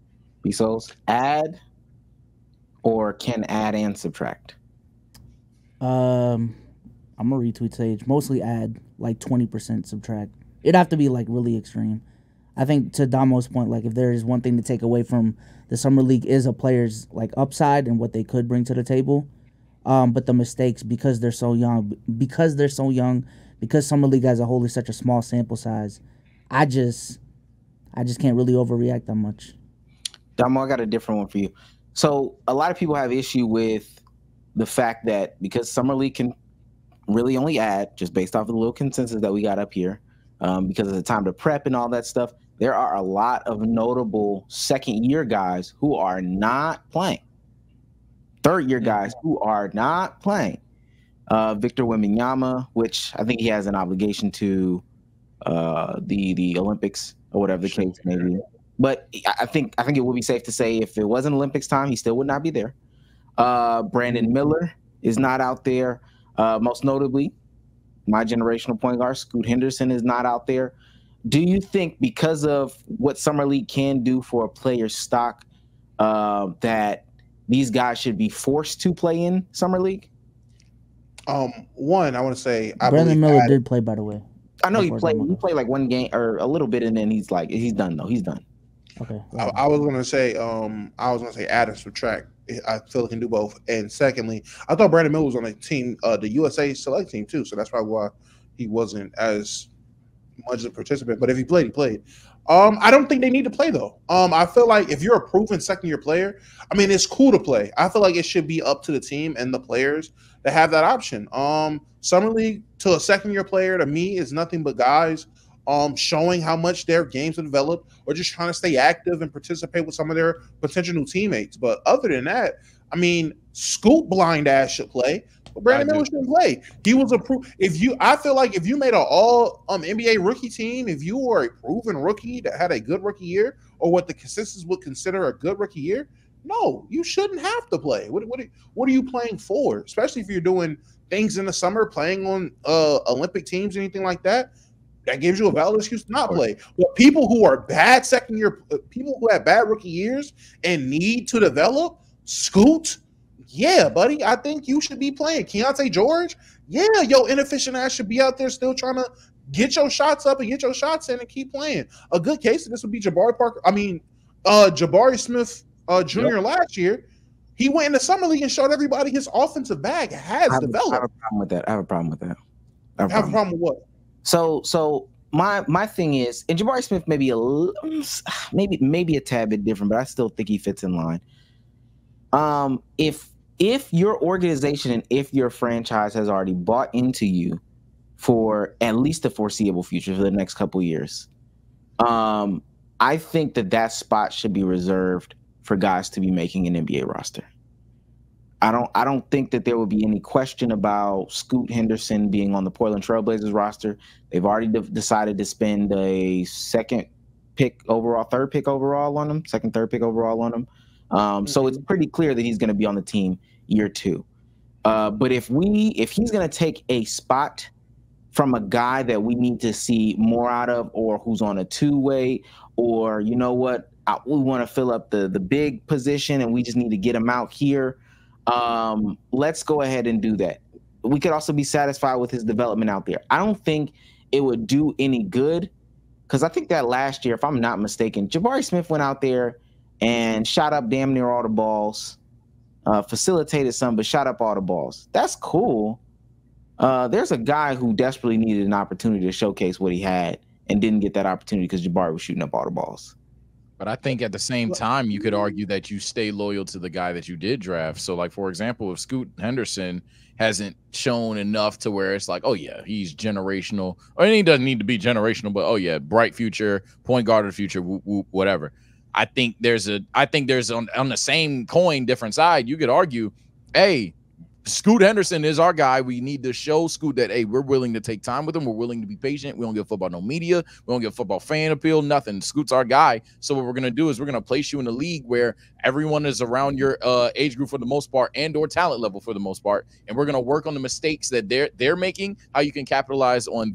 Bezos, add or can add and subtract? I'm gonna retweet Sage. Mostly add, like 20% subtract. It'd have to be like really extreme. I think to Damo's point, like if there is one thing to take away from the Summer League is a player's like upside and what they could bring to the table. But the mistakes, because they're so young, because Summer League as a whole is such a small sample size, I just can't really overreact that much. Damo, I got a different one for you. So a lot of people have issue with the fact that because Summer League can really only add, just based off of the little consensus that we got up here, because of the time to prep and all that stuff, there are a lot of notable second-year guys who are not playing. Third-year guys who are not playing. Victor Wembanyama, which I think he has an obligation to the Olympics or whatever the case may be. But I think it would be safe to say if it wasn't Olympics time, he still would not be there. Brandon Miller is not out there. Most notably, my generational point guard, Scoot Henderson, is not out there. Do you think because of what Summer League can do for a player's stock that these guys should be forced to play in Summer League? One, I want to say Brandon Miller did play, by the way. I know he played like one game or a little bit, and then he's done though. He's done. Okay. I was gonna say add and subtract. I feel he can do both. And secondly, I thought Brandon Miller was on the team, the USA select team too. So that's probably why he wasn't as much a participant. But if he played, he played. I don't think they need to play though. I feel like if you're a proven second-year player, I mean, it's cool to play. I feel like it should be up to the team and the players to have that option. Summer League to a second-year player to me is nothing but guys showing how much their games have developed or just trying to stay active and participate with some of their potential new teammates. But other than that, I mean, Scoop blind ass should play. But Brandon Miller shouldn't play. He was approved. I feel like if you made an all NBA rookie team, if you were a proven rookie that had a good rookie year, or what the consensus would consider a good rookie year, no, you shouldn't have to play. What are you playing for? Especially if you're doing things in the summer, playing on Olympic teams, anything like that. That gives you a valid excuse to not play. But people who are bad second year, people who have bad rookie years and need to develop, Scoot, yeah, buddy, I think you should be playing. Keontae George, yeah, yo, inefficient ass should be out there still trying to get your shots up and get your shots in and keep playing. A good case of this would be Jabari Smith Jr. last year. He went in the summer league and showed everybody his offensive bag has developed. I have a problem with that. I have a problem with that. I have a problem with what? So my thing is, and Jabari Smith may be maybe a tad bit different, but I still think he fits in line. If your organization and if your franchise has already bought into you for at least the foreseeable future for the next couple of years, I think that spot should be reserved for guys to be making an NBA roster. I don't think that there would be any question about Scoot Henderson being on the Portland Trailblazers roster. They've already decided to spend a third pick overall on him. So it's pretty clear that he's going to be on the team year 2. But if he's going to take a spot from a guy that we need to see more out of, or who's on a two-way, or you know what, we want to fill up the big position and we just need to get him out here, let's go ahead and do that. We could also be satisfied with his development out there. I don't think it would do any good, because I think that last year, if I'm not mistaken, Jabari Smith went out there and shot up damn near all the balls, facilitated some, but shot up all the balls. That's cool. There's a guy who desperately needed an opportunity to showcase what he had and didn't get that opportunity because Jabari was shooting up all the balls. But I think at the same time, you could argue that you stay loyal to the guy that you did draft. So, like, for example, if Scoot Henderson hasn't shown enough to where it's like, oh, yeah, he's generational. Or he doesn't need to be generational, but, oh, yeah, bright future, point guard of the future, whatever. I think there's on the same coin, different side, you could argue, hey, Scoot Henderson is our guy. We need to show Scoot that, hey, we're willing to take time with him. We're willing to be patient. We don't give a fuck about no media. We don't give a fuck about fan appeal, nothing. Scoot's our guy. So what we're going to do is we're going to place you in a league where everyone is around your age group for the most part and or talent level for the most part. And we're going to work on the mistakes that they're making, how you can capitalize on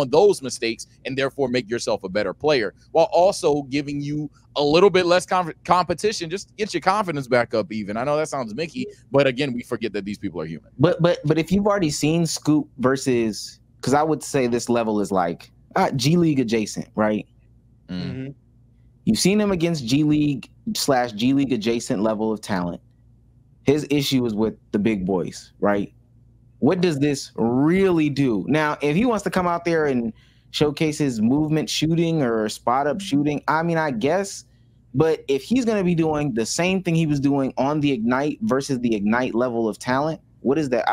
those mistakes, and therefore make yourself a better player, while also giving you a little bit less competition. Just get your confidence back up even. I know that sounds Mickey, but again, we forget that these people are human. But if you've already seen Scoop versus, because I would say this level is like G League adjacent, right? Mm-hmm. You've seen him against G League / G League adjacent level of talent. His issue is with the big boys, right? What does this really do? Now, if he wants to come out there and showcase his movement shooting or spot up shooting, I mean, I guess, but if he's going to be doing the same thing he was doing on the Ignite versus the Ignite level of talent, what is that?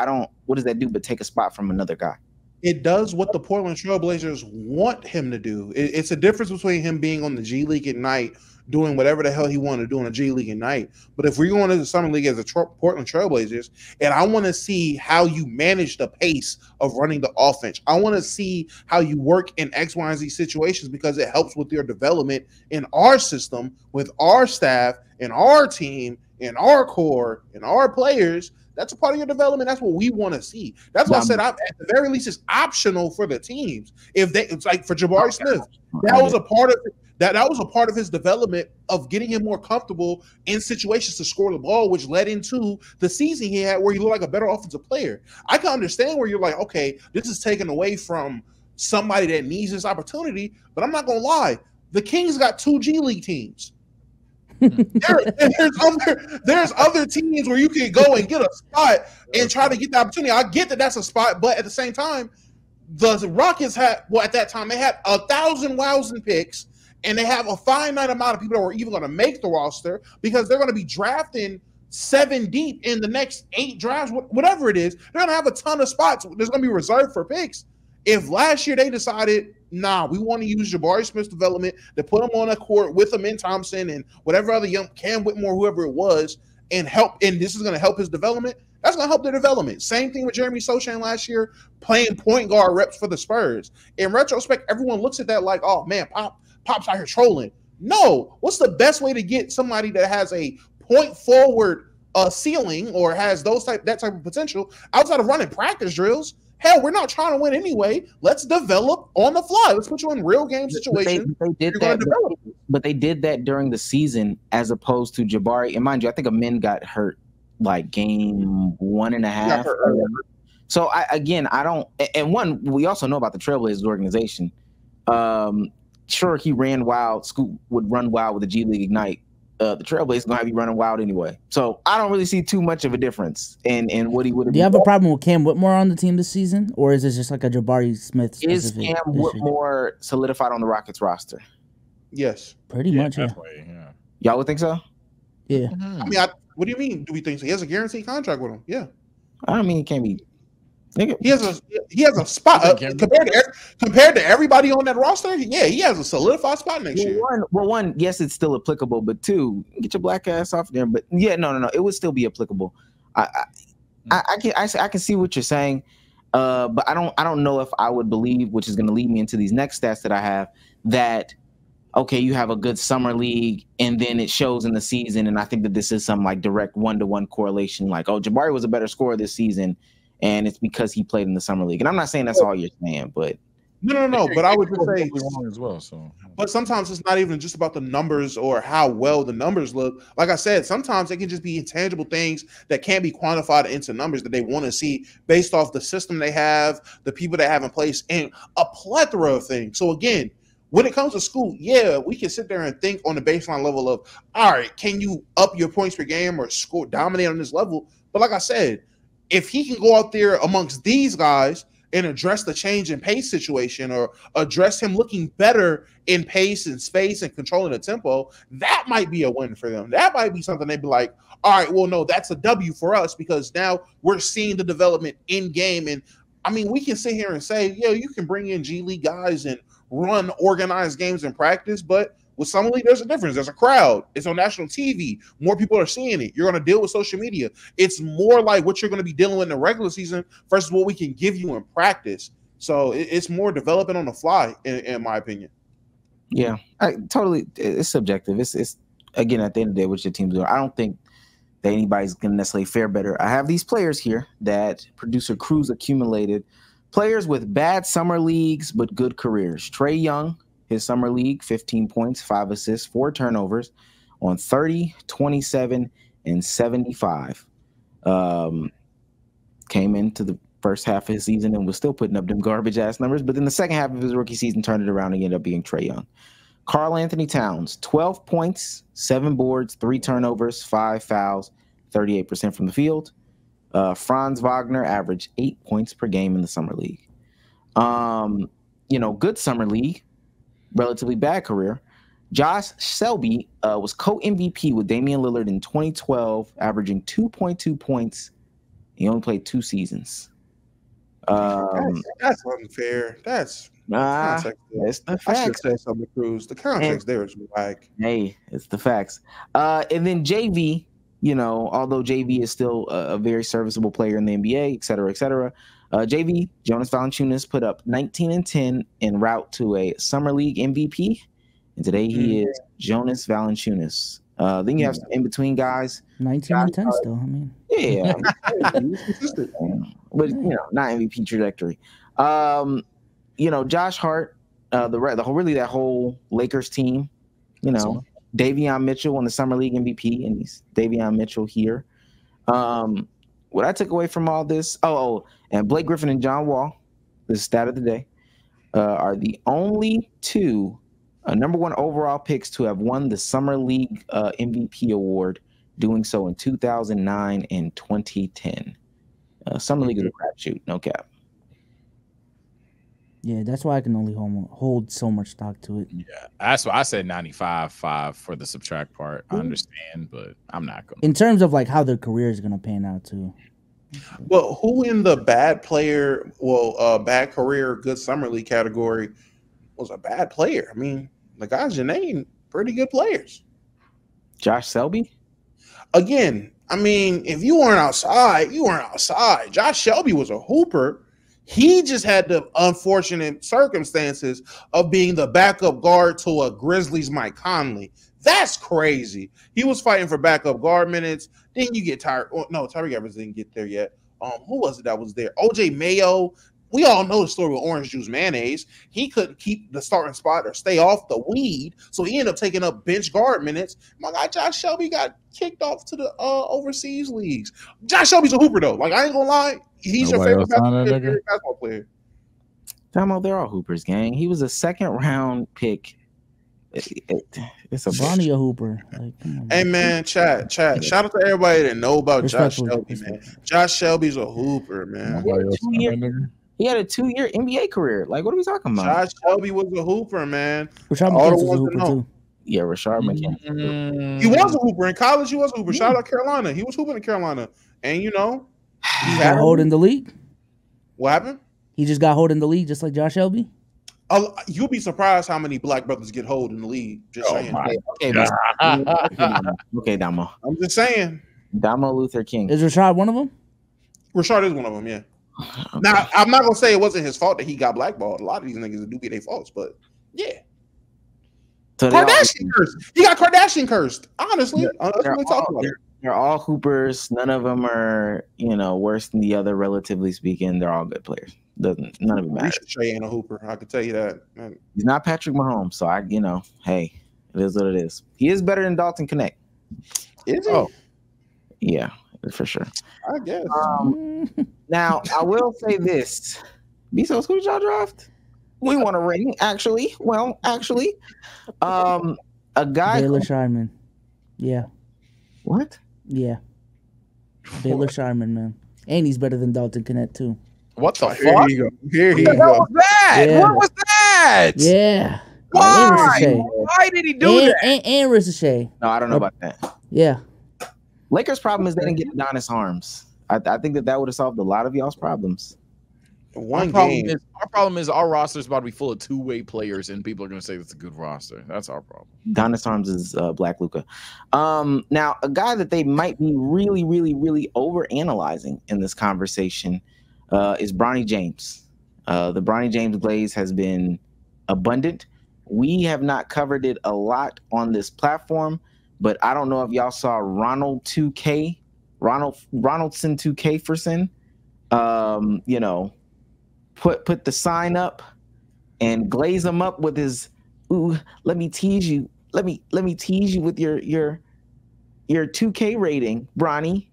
What does that do but take a spot from another guy? It does what the Portland Trailblazers want him to do. It's a difference between him being on the G League Ignite, doing whatever the hell he wanted to do on a G League Ignite. But if we're going to the Summer League as the Portland Trailblazers, and I want to see how you manage the pace of running the offense. I want to see how you work in X, Y, and Z situations, because it helps with your development in our system, with our staff, in our team, in our core, in our players. That's a part of your development. That's what we want to see. That's why I said, at the very least, it's optional for the teams. It's like for Jabari Smith, that was a part of it. That was a part of his development of getting him more comfortable in situations to score the ball, which led into the season he had where he looked like a better offensive player. I can understand where you're like, okay, this is taken away from somebody that needs this opportunity, but I'm not going to lie. The Kings got 2 G League teams. there's other teams where you can go and get a spot and try to get the opportunity. I get that that's a spot, but at the same time, the Rockets had, well, at that time they had 1,000 wows and picks, and they have a finite amount of people that were even going to make the roster because they're going to be drafting 7 deep in the next 8 drafts, whatever it is. They're going to have a ton of spots. There's going to be reserved for picks. If last year they decided, nah, we want to use Jabari Smith's development to put him on a court with Amin Thompson and whatever other young Cam Whitmore, whoever it was, and this is going to help his development, that's going to help their development. Same thing with Jeremy Sochan last year, playing point guard reps for the Spurs. In retrospect, everyone looks at that like, oh man, Pop's out here trolling. No, what's the best way to get somebody that has a point forward ceiling or has that type of potential outside of running practice drills? Hell, we're not trying to win anyway. Let's develop on the fly. Let's put you in real game situations. But they did that during the season as opposed to Jabari. And mind you, I think Amin got hurt like game 1.5. So I don't. And we also know about the Trailblazers organization. Sure, he ran wild. Scoop would run wild with the G League Ignite. The Trailblazers gonna have you running wild anyway. So I don't really see too much of a difference in what he would have. Do you have a problem with Cam Whitmore on the team this season, or is this just like a Jabari Smith specific issue? Is Cam Whitmore solidified on the Rockets roster? Yes, pretty much. Yeah. Y'all would think so? Yeah. I mean, what do you mean? Do we think so? He has a guaranteed contract with him. Yeah. I mean, he can't be. He has a spot compared to everybody on that roster. Yeah, he has a solidified spot next year. One, yes, it's still applicable, but 2, get your black ass off there. But yeah, no, it would still be applicable. I can see what you're saying, but I don't know if I would believe, which is going to lead me into these next stats that I have, that okay, you have a good summer league, and then it shows in the season, and I think that this is some like direct 1-to-1 correlation, like, oh, Jabari was a better scorer this season, and it's because he played in the summer league. And I'm not saying that's all you're saying, but no. But I would just say wrong as well. So, but sometimes it's not even just about the numbers or how well the numbers look. Like I said, sometimes it can just be intangible things that can't be quantified into numbers that they want to see based off the system they have, the people they have in place, and a plethora of things. So again, when it comes to school, yeah, we can sit there and think on the baseline level of, all right, can you up your points per game or score, dominate on this level? But like I said, if he can go out there amongst these guys and address the change in pace situation or address him looking better in pace and space and controlling the tempo, that might be a win for them. That might be something they'd be like, all right, well, no, that's a W for us because now we're seeing the development in game. And I mean, we can sit here and say, yeah, you can bring in G League guys and run organized games in practice, but with Summer League, there's a difference. There's a crowd. It's on national TV. More people are seeing it. You're going to deal with social media. It's more like what you're going to be dealing with in the regular season versus what we can give you in practice. So it's more developing on the fly, in my opinion. Yeah, it's subjective. It's again, at the end of the day, what your team's doing. I don't think that anybody's going to necessarily fare better. I have these players here that producer Cruz accumulated. Players with bad summer leagues but good careers. Trae Young, his summer league, 15 points, 5 assists, 4 turnovers on 30, 27, and 75. Came into the first half of his season and was still putting up them garbage-ass numbers, but then the second half of his rookie season turned it around and ended up being Trae Young. Karl Anthony Towns, 12 points, 7 boards, 3 turnovers, 5 fouls, 38% from the field. Franz Wagner averaged 8 points per game in the summer league. Good summer league, relatively bad career. Josh Selby was co-MVP with Damian Lillard in 2012, averaging 2.2 points. He only played 2 seasons. That's unfair. That's it's the facts. I should say something to Cruz. The context there is like, hey, it's the facts. And then JV, although JV is still a very serviceable player in the NBA, et cetera, JV, Jonas Valanciunas, put up 19 and 10 en route to a summer league MVP, and today he is Jonas Valanciunas. Then you have some in between guys. 19 and 10 still. I mean, yeah, but not MVP trajectory. Josh Hart, that whole Lakers team. Davion Mitchell won the summer league MVP, and he's Davion Mitchell here. What I took away from all this, and Blake Griffin and John Wall, the stat of the day, are the only 2 Number 1 overall picks to have won the Summer League MVP award, doing so in 2009 and 2010. Summer League is a crapshoot, no cap. Yeah, that's why I can only hold so much stock to it. Yeah, that's why I said 95.5 for the subtract part. I understand, but I'm not going to. In terms of like how their career is going to pan out too. Well, who in the bad player, bad career, good summer league category was a bad player? I mean, the guys you named, pretty good players. Josh Selby? Again, I mean, if you weren't outside, you weren't outside. Josh Selby was a hooper. He just had the unfortunate circumstances of being the backup guard to a Grizzlies Mike Conley. That's crazy. He was fighting for backup guard minutes. Then you get tired. Oh, no, Tyreke Evans didn't get there yet. Who was it that was there? OJ Mayo. We all know the story with Orange Juice Mayonnaise. He couldn't keep the starting spot or stay off the weed, so he ended up taking up bench guard minutes. My guy Josh Selby got kicked off to the overseas leagues. Josh Selby's a hooper, though. Like, I ain't gonna lie. He's your favorite basketball player. Damo, they're all hoopers, gang. He was a 2nd round pick. It's a Bronny a hooper. Like, come on, hey man, chat. Shout out to everybody that know about Josh Selby, man. Josh Shelby's a hooper, man. He had a 2-year NBA career. Like, what are we talking about? Josh Selby was a hooper, man. Rashard McCants was a hooper too. Yeah, Rashard McCants. He was a hooper in college. He was a hooper. Shout out Carolina. He was hooping in Carolina, and you know, he got hold in the league. What happened? He just got hold in the league, just like Josh Selby. You'll be surprised how many black brothers get hold in the league. Just saying. Okay, Damo. I'm just saying. Damo Luther King. Is Rashard one of them? Rashard is one of them, yeah. Okay. Now, I'm not going to say it wasn't his fault that he got blackballed. A lot of these niggas do be their faults, but yeah. So Kardashian cursed. He got Kardashian cursed. Honestly. They're all hoopers. None of them are, worse than the other, relatively speaking. They're all good players. None of them matter. Trey ain't a hooper. I can tell you that. He's not Patrick Mahomes, so hey, it is what it is. He is better than Dalton Connect. Is he? Oh, yeah, for sure. I guess. Now I will say this: Bezos, who did y'all draft? We want a ring, actually. Well, actually, a guy. Baylor Sharman. Yeah. What? Yeah. Baylor Sharman, man, and he's better than Dalton Connect too. What the fuck? Here you go. What was that? Yeah. What was that? Yeah. Why? Why did he do that? And Ricochet. No, I don't know about that. Yeah. Lakers' problem is they didn't get Adonis Arms. I think that would have solved a lot of y'all's problems. Our problem is our roster is about to be full of two-way players, and people are going to say it's a good roster. That's our problem. Adonis Arms is Black Luka. Now, a guy that they might be really, really, really overanalyzing in this conversation is Bronny James. The Bronny James glaze has been abundant. We have not covered it a lot on this platform, but I don't know if y'all saw Ronaldson 2K put the sign up and glaze him up with his let me tease you with your 2K rating, Bronny.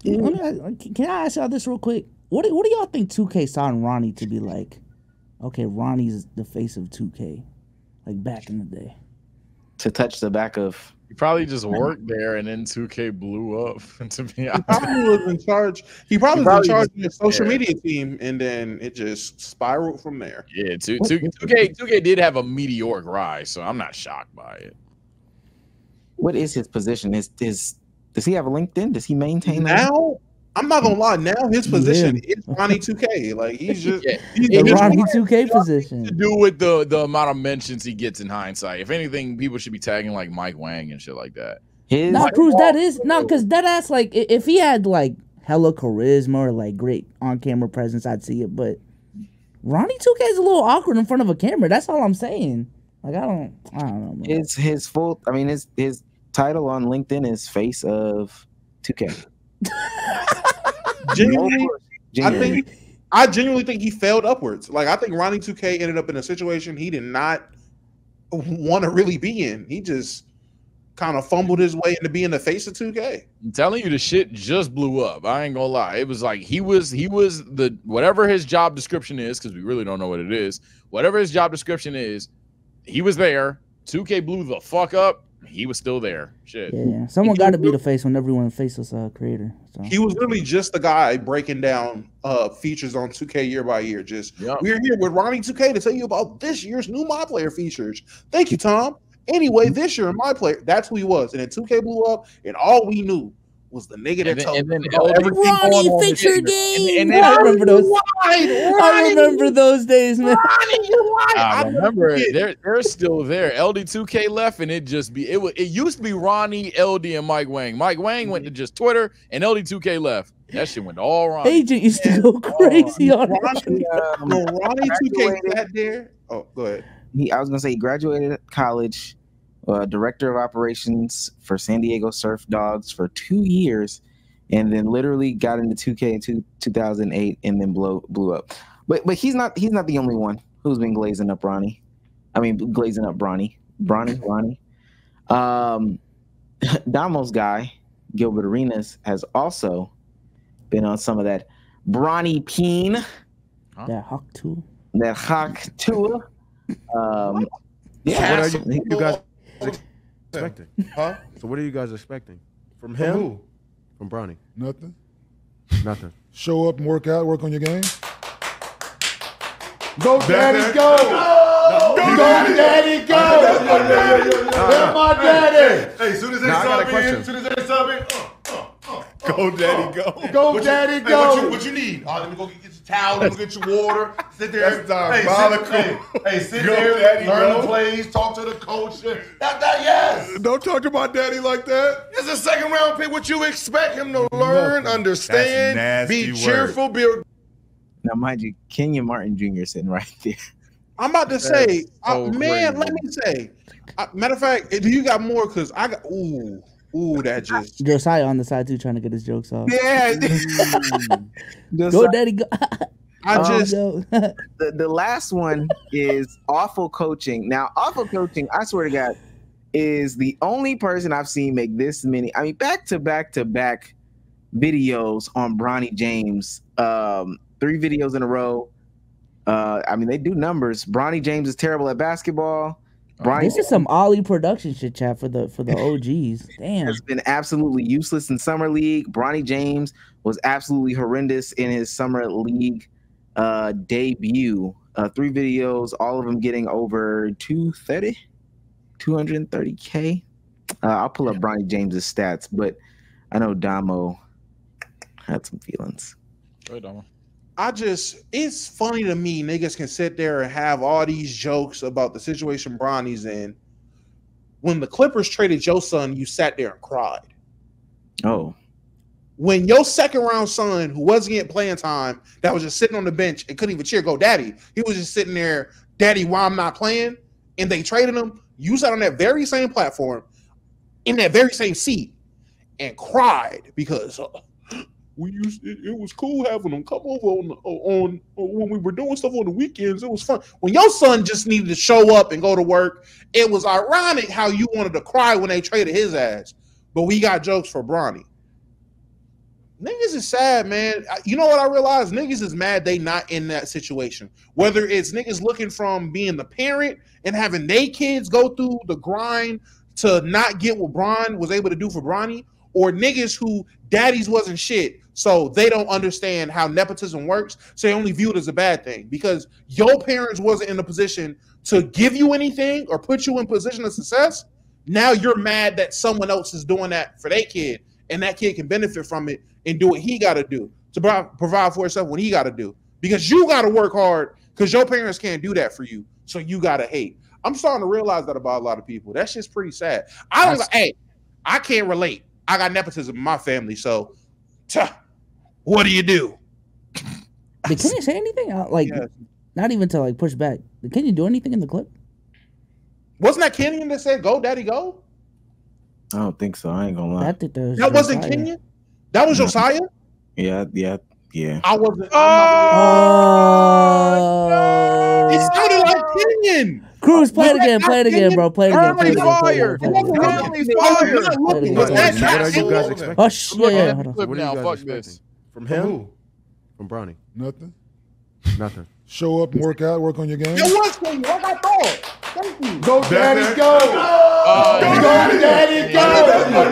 Can I ask y'all this real quick? What do y'all think 2K saw in Ronnie to be like? Okay, Ronnie's the face of 2K, like back in the day. To touch the back of. He probably just worked there, and then 2K blew up. To be honest, he probably was in charge. He probably was in charge of the social media team, and then it just spiraled from there. Yeah, 2K did have a meteoric rise, so I'm not shocked by it. What is his position? Does he have a LinkedIn? Does he maintain now? I'm not gonna lie. Now his position is Ronnie 2K. Like he's just he's the Ronnie 2K position. To do with the amount of mentions he gets in hindsight. If anything, people should be tagging like Mike Wang and shit like that. Cruz, that is because that ass like if he had like hella charisma or like great on camera presence, I'd see it. But Ronnie 2K is a little awkward in front of a camera. That's all I'm saying. Like I don't know. Man. It's his full. I mean, his title on LinkedIn is face of 2K. I genuinely think he failed upwards. Like I think Ronnie 2K ended up in a situation he did not want to really be in. He just kind of fumbled his way into being the face of 2K. I'm telling you, the shit just blew up. I ain't gonna lie. It was like he was the whatever his job description is, because we really don't know what it is. Whatever his job description is, he was there 2K blew the fuck up, he was still there. Shit. Yeah, someone got to be the face when everyone faceless creator. So. He was literally just the guy breaking down features on 2K year by year. We're here with Ronnie 2K to tell you about this year's new My Player features. Thank you, Tom. Anyway, this year My Player, that's who he was. And then 2K blew up, and all we knew was the nigga that told Ronnie feature game. I remember those. I remember those days, man. I remember they're still there. LD2K left, and it used to be Ronnie, LD, and Mike Wang. Mike Wang went to just Twitter, and LD2K left. That shit went all Ronnie. Agent used to go crazy on Ronnie 2K sat there. Oh, go ahead. I was gonna say he graduated college. Director of operations for San Diego Surf Dogs for 2 years, and then literally got into 2K in 2008, and then blew up. But he's not the only one who's been glazing up Ronnie. I mean, glazing up Bronny. Damo's guy, Gilbert Arenas, has also been on some of that Bronny Peen. That Hawk Tool. Yeah. What are you guys expecting? Huh? So what are you guys expecting? From him? From who? From Bronny. Nothing. Nothing. Show up and work on your game. Go, Daddy, go! Go, Daddy, go! That's my daddy! Hey, as soon as they sub in, go, Daddy, go. Go, Daddy, go! What you need? Let me go get your towel, let me get your water. Sit there. That's diabolical. Hey, sit there, learn the plays, talk to the coach. Yes. Don't talk to my daddy like that. It's a second round pick. What you expect him to learn, understand, be cheerful, be. Now, mind you, Kenya Martin Jr. sitting right there. I'm about to say, man, let me say. Matter of fact, do you got more? Because I got, that just. Josiah on the side too, trying to get his jokes off. Yeah. Go, Daddy, go. The last one is awful coaching. Now, awful coaching, I swear to God, is the only person I've seen make this many. I mean, back to back videos on Bronny James. 3 videos in a row. I mean, they do numbers. Bronny James is terrible at basketball. This is some Ollie production shit, chat, for the OGs. Damn, has been absolutely useless in summer league. Bronny James was absolutely horrendous in his summer league debut. 3 videos, all of them getting over 230K. I'll pull up Bronny James's stats, but I know Damo had some feelings. Go ahead, Damo. It's funny to me, niggas can sit there and have all these jokes about the situation Bronny's in. When the Clippers traded your son, you sat there and cried. Oh. When your second round son, who wasn't getting playing time, that was just sitting on the bench and couldn't even cheer, go, Daddy. He was just sitting there, Daddy, why I'm not playing? And they traded him. You sat on that very same platform, in that very same seat, and cried because it was cool having them come over on when we were doing stuff on the weekends. It was fun. When your son just needed to show up and go to work, it was ironic how you wanted to cry when they traded his ass. But we got jokes for Bronny. Niggas is sad, man. You know what I realized? Niggas is mad they not in that situation. Whether it's niggas looking from being the parent and having they kids go through the grind to not get what Bron was able to do for Bronny, or niggas who daddies wasn't shit, so they don't understand how nepotism works, so they only view it as a bad thing. Because your parents wasn't in a position to give you anything or put you in position of success, now you're mad that someone else is doing that for their kid, and that kid can benefit from it and do what he got to do to provide for himself when he got to do. Because you got to work hard because your parents can't do that for you, so you got to hate. I'm starting to realize that about a lot of people. That shit's pretty sad. I can't relate. I got nepotism in my family, so what do you do? But can you say anything? Not even to push back. Can you do anything in the clip? Wasn't that Kenyon that said, "Go, Daddy, go"? I don't think so. I ain't gonna lie. That wasn't Kenyon. That was Josiah. Yeah. I wasn't. Oh, it sounded like Kenyon. Cruz, play it again, bro. Play it again. What are you guys expecting? Oh shit! Yeah. What are you guys expecting? From him? Who? From Bronny. Nothing. Nothing. Show up and work on your game. It was Kenyon. What I thought. Go, Daddy, go. Go, Daddy, go. That's my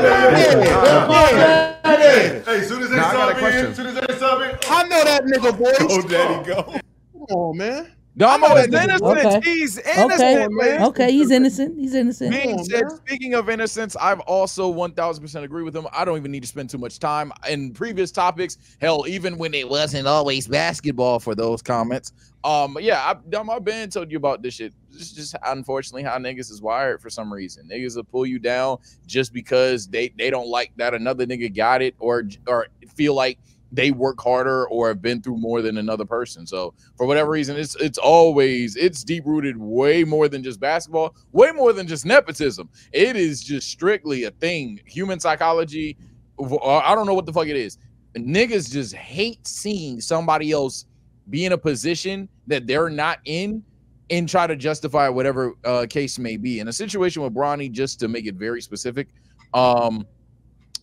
daddy. Hey, as soon as they sub in, I know that nigga, boy. Go, Daddy, go. Come on, man. Damo is innocent. Okay. He's innocent, man. Okay, he's innocent. He's innocent. Being said, speaking of innocence, I've also 1000% agree with him. I don't even need to spend too much time in previous topics. Hell, even when it wasn't always basketball for those comments. Yeah, I've been told you about this shit. This is just unfortunately how niggas is wired for some reason. Niggas will pull you down just because they don't like that another nigga got it or feel like they work harder or have been through more than another person. So for whatever reason, it's deep rooted way more than just basketball, way more than just nepotism. It is just strictly a thing. Human psychology. I don't know what the fuck it is. Niggas just hate seeing somebody else be in a position that they're not in and try to justify whatever case may be. In a situation with Bronny, just to make it very specific,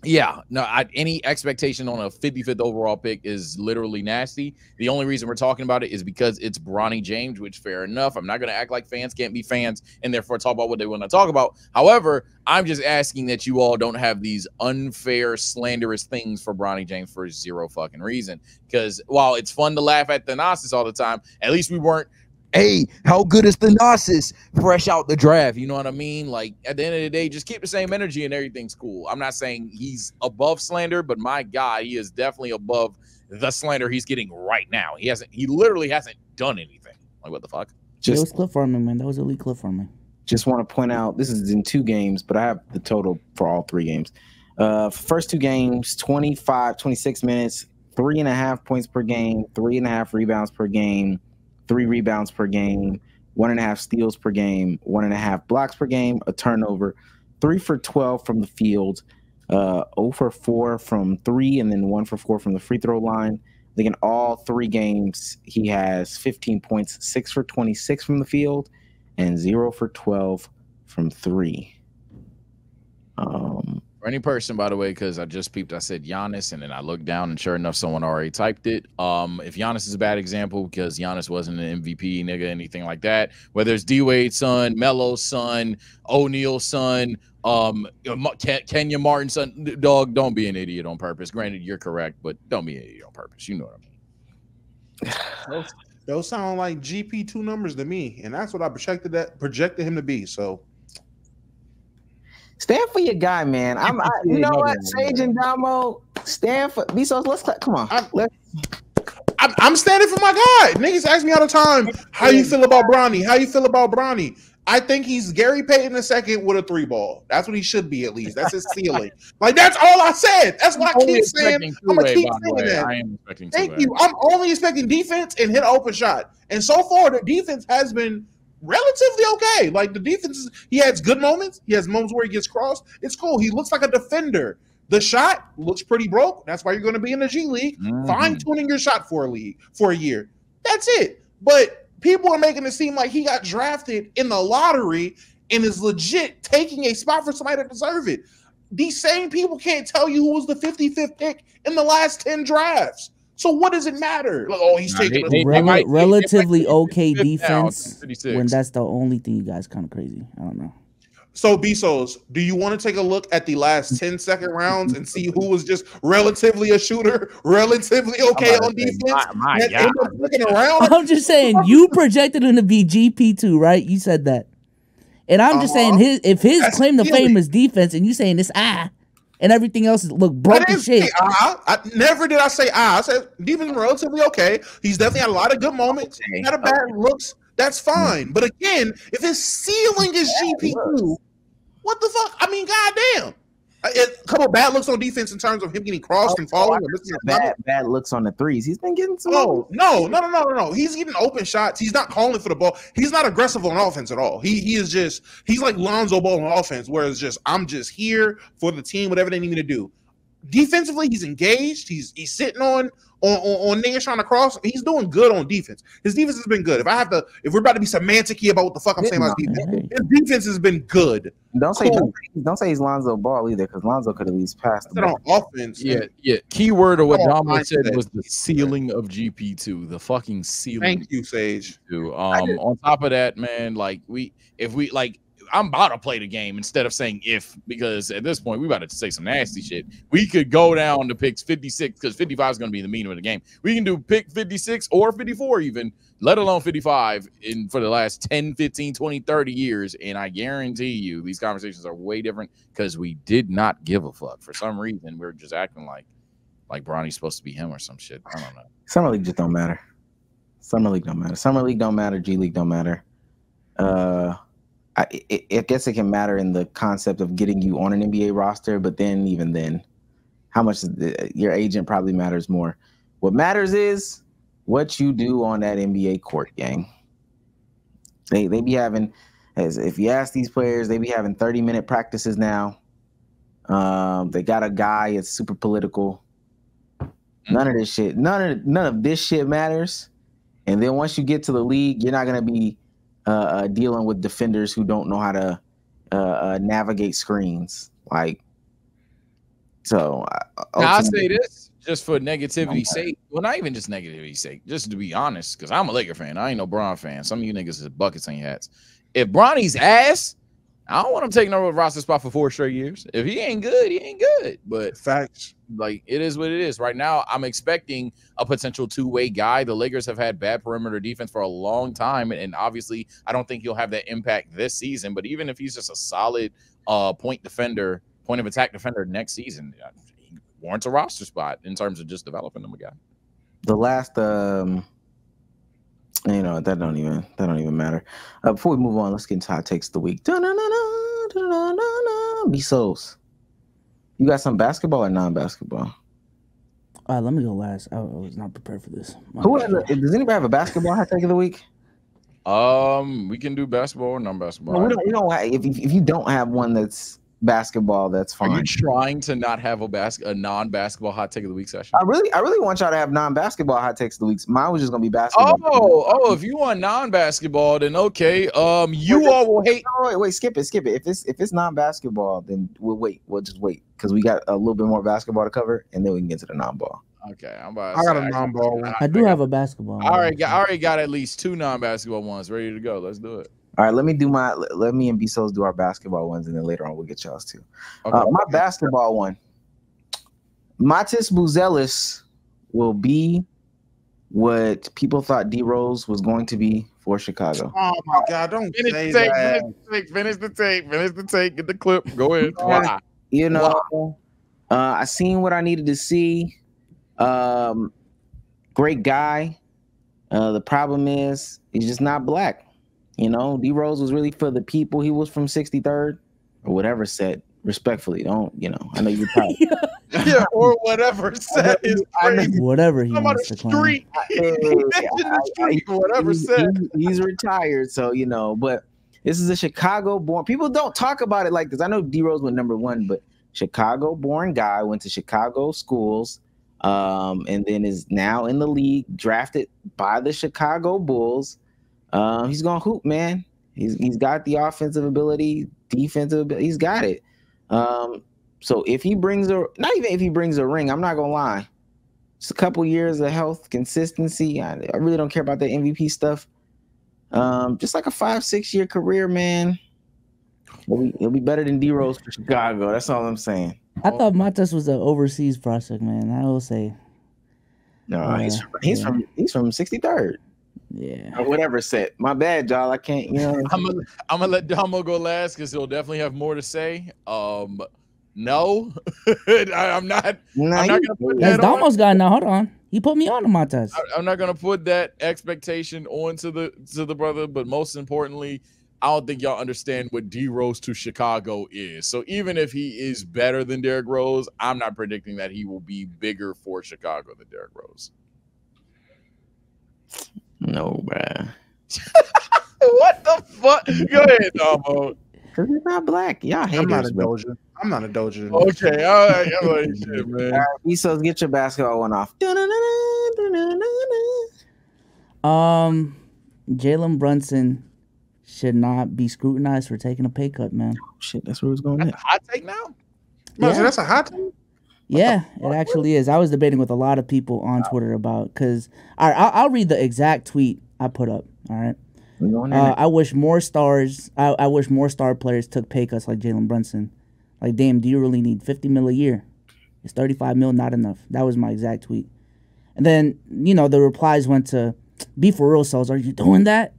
yeah, no, any expectation on a 55th overall pick is literally nasty. The only reason we're talking about it is because it's Bronny James, which fair enough. I'm not going to act like fans can't be fans and therefore talk about what they want to talk about. However, I'm just asking that you all don't have these unfair, slanderous things for Bronny James for zero fucking reason. Because while it's fun to laugh at Thanasis all the time, at least we weren't, hey, how good is Thanasis fresh out the draft? You know what I mean? Like, at the end of the day, just keep the same energy and everything's cool. I'm not saying he's above slander, but my God, he is definitely above the slander he's getting right now. He literally hasn't done anything. Like, what the fuck? It was clip farming, man. That was elite clip farming. Just want to point out, this is in 2 games, but I have the total for all 3 games. First 2 games, 26 minutes, 3.5 points per game, 3.5 rebounds per game, 3 rebounds per game, 1.5 steals per game, 1.5 blocks per game, a turnover, 3 for 12 from the field, 0 for 4 from 3, and then 1 for 4 from the free throw line. I think in all 3 games, he has 15 points, 6 for 26 from the field, and 0 for 12 from 3. For any person, by the way, because I just peeped, I said Giannis, and then I looked down, and sure enough, someone already typed it. If Giannis is a bad example, because Giannis wasn't an MVP, nigga, anything like that, whether it's D-Wade's son, Melo's son, O'Neal's son, Kenya Martin's son, dog, don't be an idiot on purpose. Granted, you're correct, but don't be an idiot on purpose. You know what I mean. Those sound like GP2 numbers to me, and that's what I projected him to be, so... Stand for your guy, man. You know what, Sage and Damo, stand for Bezos. Come on. I'm standing for my guy. Niggas ask me all the time, how you feel about Bronny? How you feel about Bronny? I think he's Gary Payton II with a 3-ball. That's what he should be, at least. That's his ceiling. Like, that's all I said. That's what I keep saying. I'm going to keep saying that. I am expecting Thank you. I'm only expecting defense and hit an open shot. And so far, the defense has been relatively okay. Like, the defense, he has good moments. He has moments where he gets crossed. It's cool. He looks like a defender. The shot looks pretty broke. That's why you're going to be in the G League. Fine-tuning your shot for a year. That's it. But people are making it seem like he got drafted in the lottery and is legit taking a spot for somebody to deserve it. These same people can't tell you who was the 55th pick in the last 10 drafts. So what does it matter? Like, oh, he's taking relatively okay defense when that's the only thing you guys kind of crazy. I don't know. So, Bezos, do you want to take a look at the last 10 second rounds and see who was just relatively a shooter, relatively okay on defense? Looking around? I'm just saying, you projected him to be GP2, right? You said that. And I'm just saying, if his claim to fame is defense, and you saying this and everything else look broke as shit. I never did I say I said defense relatively okay. He's definitely had a lot of good moments. Not a bad looks. That's fine. But again, if his ceiling is GP2, what the fuck? I mean, goddamn. A couple of bad looks on defense in terms of him getting crossed and falling. Bad looks on the threes. He's been getting some. No. He's getting open shots. He's not calling for the ball. He's not aggressive on offense at all. He's like Lonzo Ball on offense, where it's just, I'm just here for the team, whatever they need me to do. defensively, he's engaged. He's sitting on niggas trying to cross. He's doing good on defense. His defense has been good. If we're about to be semantic-y about what the fuck I'm saying about his defense, his defense has been good. Don't say he's Lonzo Ball either, because Lonzo could at least pass the ball. On offense. Yeah. Keyword of what Damo said was the ceiling of GP2. The fucking ceiling. Thank you, Sage. On top of that, man, like I'm about to play the game instead of saying if, because at this point we about to say some nasty shit. We could go down to picks 56 because 55 is going to be the meaning of the game. We can do pick 56 or 54 even, let alone 55 for the last 10, 15, 20, 30 years. And I guarantee you these conversations are way different because we did not give a fuck. For some reason, we're just acting like Bronny's supposed to be him or some shit. I don't know. Summer League just don't matter. Summer League don't matter. Summer League don't matter. G League don't matter. I guess it can matter in the concept of getting you on an NBA roster, but then even then, how much your agent probably matters more. What matters is what you do on that NBA court, gang. They be having, if you ask these players, they be having 30-minute practices now. They got a guy, it's super political. None of this shit matters. And then once you get to the league, you're not gonna be dealing with defenders who don't know how to navigate screens. I'll say this just for negativity's sake. Well, not even just negativity's sake, just to be honest, because I'm a Laker fan. I ain't no Bron fan. Some of you niggas is buckets on your hats. If Bronny's ass, I don't want him taking over a roster spot for 4 straight years. If he ain't good, he ain't good. But facts, it is what it is. Right now, I'm expecting a potential two-way guy. The Lakers have had bad perimeter defense for a long time, and obviously, I don't think he'll have that impact this season. But even if he's just a solid point of attack defender next season, he warrants a roster spot in terms of just developing him a guy. The last, that don't even matter. Before we move on, let's get into hot takes of the week. B-Souls. You got some basketball or non-basketball? Let me go last. I was not prepared for this. Does anybody have a basketball hot take of the week? We can do basketball or non-basketball. No, if you don't have one that's basketball, that's fine. Are you trying to not have a non-basketball hot take of the week session? I really want y'all to have non-basketball hot takes of the week. Mine was just gonna be basketball. If you want non-basketball, then okay. You all will hate. Wait, skip it. If it's non-basketball, then we'll just wait because we got a little bit more basketball to cover, and then we can get to the non-ball. Okay, I got a non-ball one. I do have a basketball. I already got at least 2 non-basketball ones ready to go. Let's do it. All right, let me and B-Souls do our basketball ones, and then later on we'll get y'all's too. Okay. My basketball one, Matis Buzelis will be what people thought D Rose was going to be for Chicago. Oh my God! Don't say that. Finish the tape. Get the clip. Go ahead. I seen what I needed to see. Great guy. The problem is he's just not black. D Rose was really for the people. He was from 63rd or whatever set. Respectfully, don't I know you're tired. Yeah, or whatever set is crazy. Whatever he wants to street. Whatever set. He's retired, so But this is a Chicago-born. People don't talk about it like this. I know D Rose went #1, but Chicago-born guy went to Chicago schools, and then is now in the league, drafted by the Chicago Bulls. He's gonna hoop, man. He's got the offensive ability, defensive ability. He's got it. So if he brings not even if he brings a ring, I'm not gonna lie. Just a couple years of health, consistency. I really don't care about the MVP stuff. Just like a 5-6 year career, man. He'll be better than D Rose for Chicago. That's all I'm saying. I thought Matas was an overseas prospect, man. I will say. No, he's from 63rd. Yeah. Or whatever set. My bad, y'all. I can't, I'm gonna let Damo go last because he'll definitely have more to say. No, I'm not gonna put that on. Damo's guy now. Hold on. He put me on to Matas. I'm not gonna put that expectation onto the brother, but most importantly, I don't think y'all understand what D Rose to Chicago is. So even if he is better than Derrick Rose, I'm not predicting that he will be bigger for Chicago than Derrick Rose. No, bruh. What the fuck? Go ahead, Damo. Because he's not black. Y'all haters, I'm not indulgent. I'm not a Doja. Okay, all right, I'm like, shit, man. All right, Bezos, get your basketball one off. Jalen Brunson should not be scrutinized for taking a pay cut, man. Shit, that's where it's going. That's a hot take now. Yeah. That's a hot take. Yeah, it actually is. I was debating with a lot of people on Twitter about because I'll read the exact tweet I put up. All right. I wish more stars. I wish more star players took pay cuts like Jalen Brunson. Like, damn, do you really need $50 million a year? Is $35 million not enough? That was my exact tweet. And then, you know, the replies went to, be for real, Souls, are you doing that?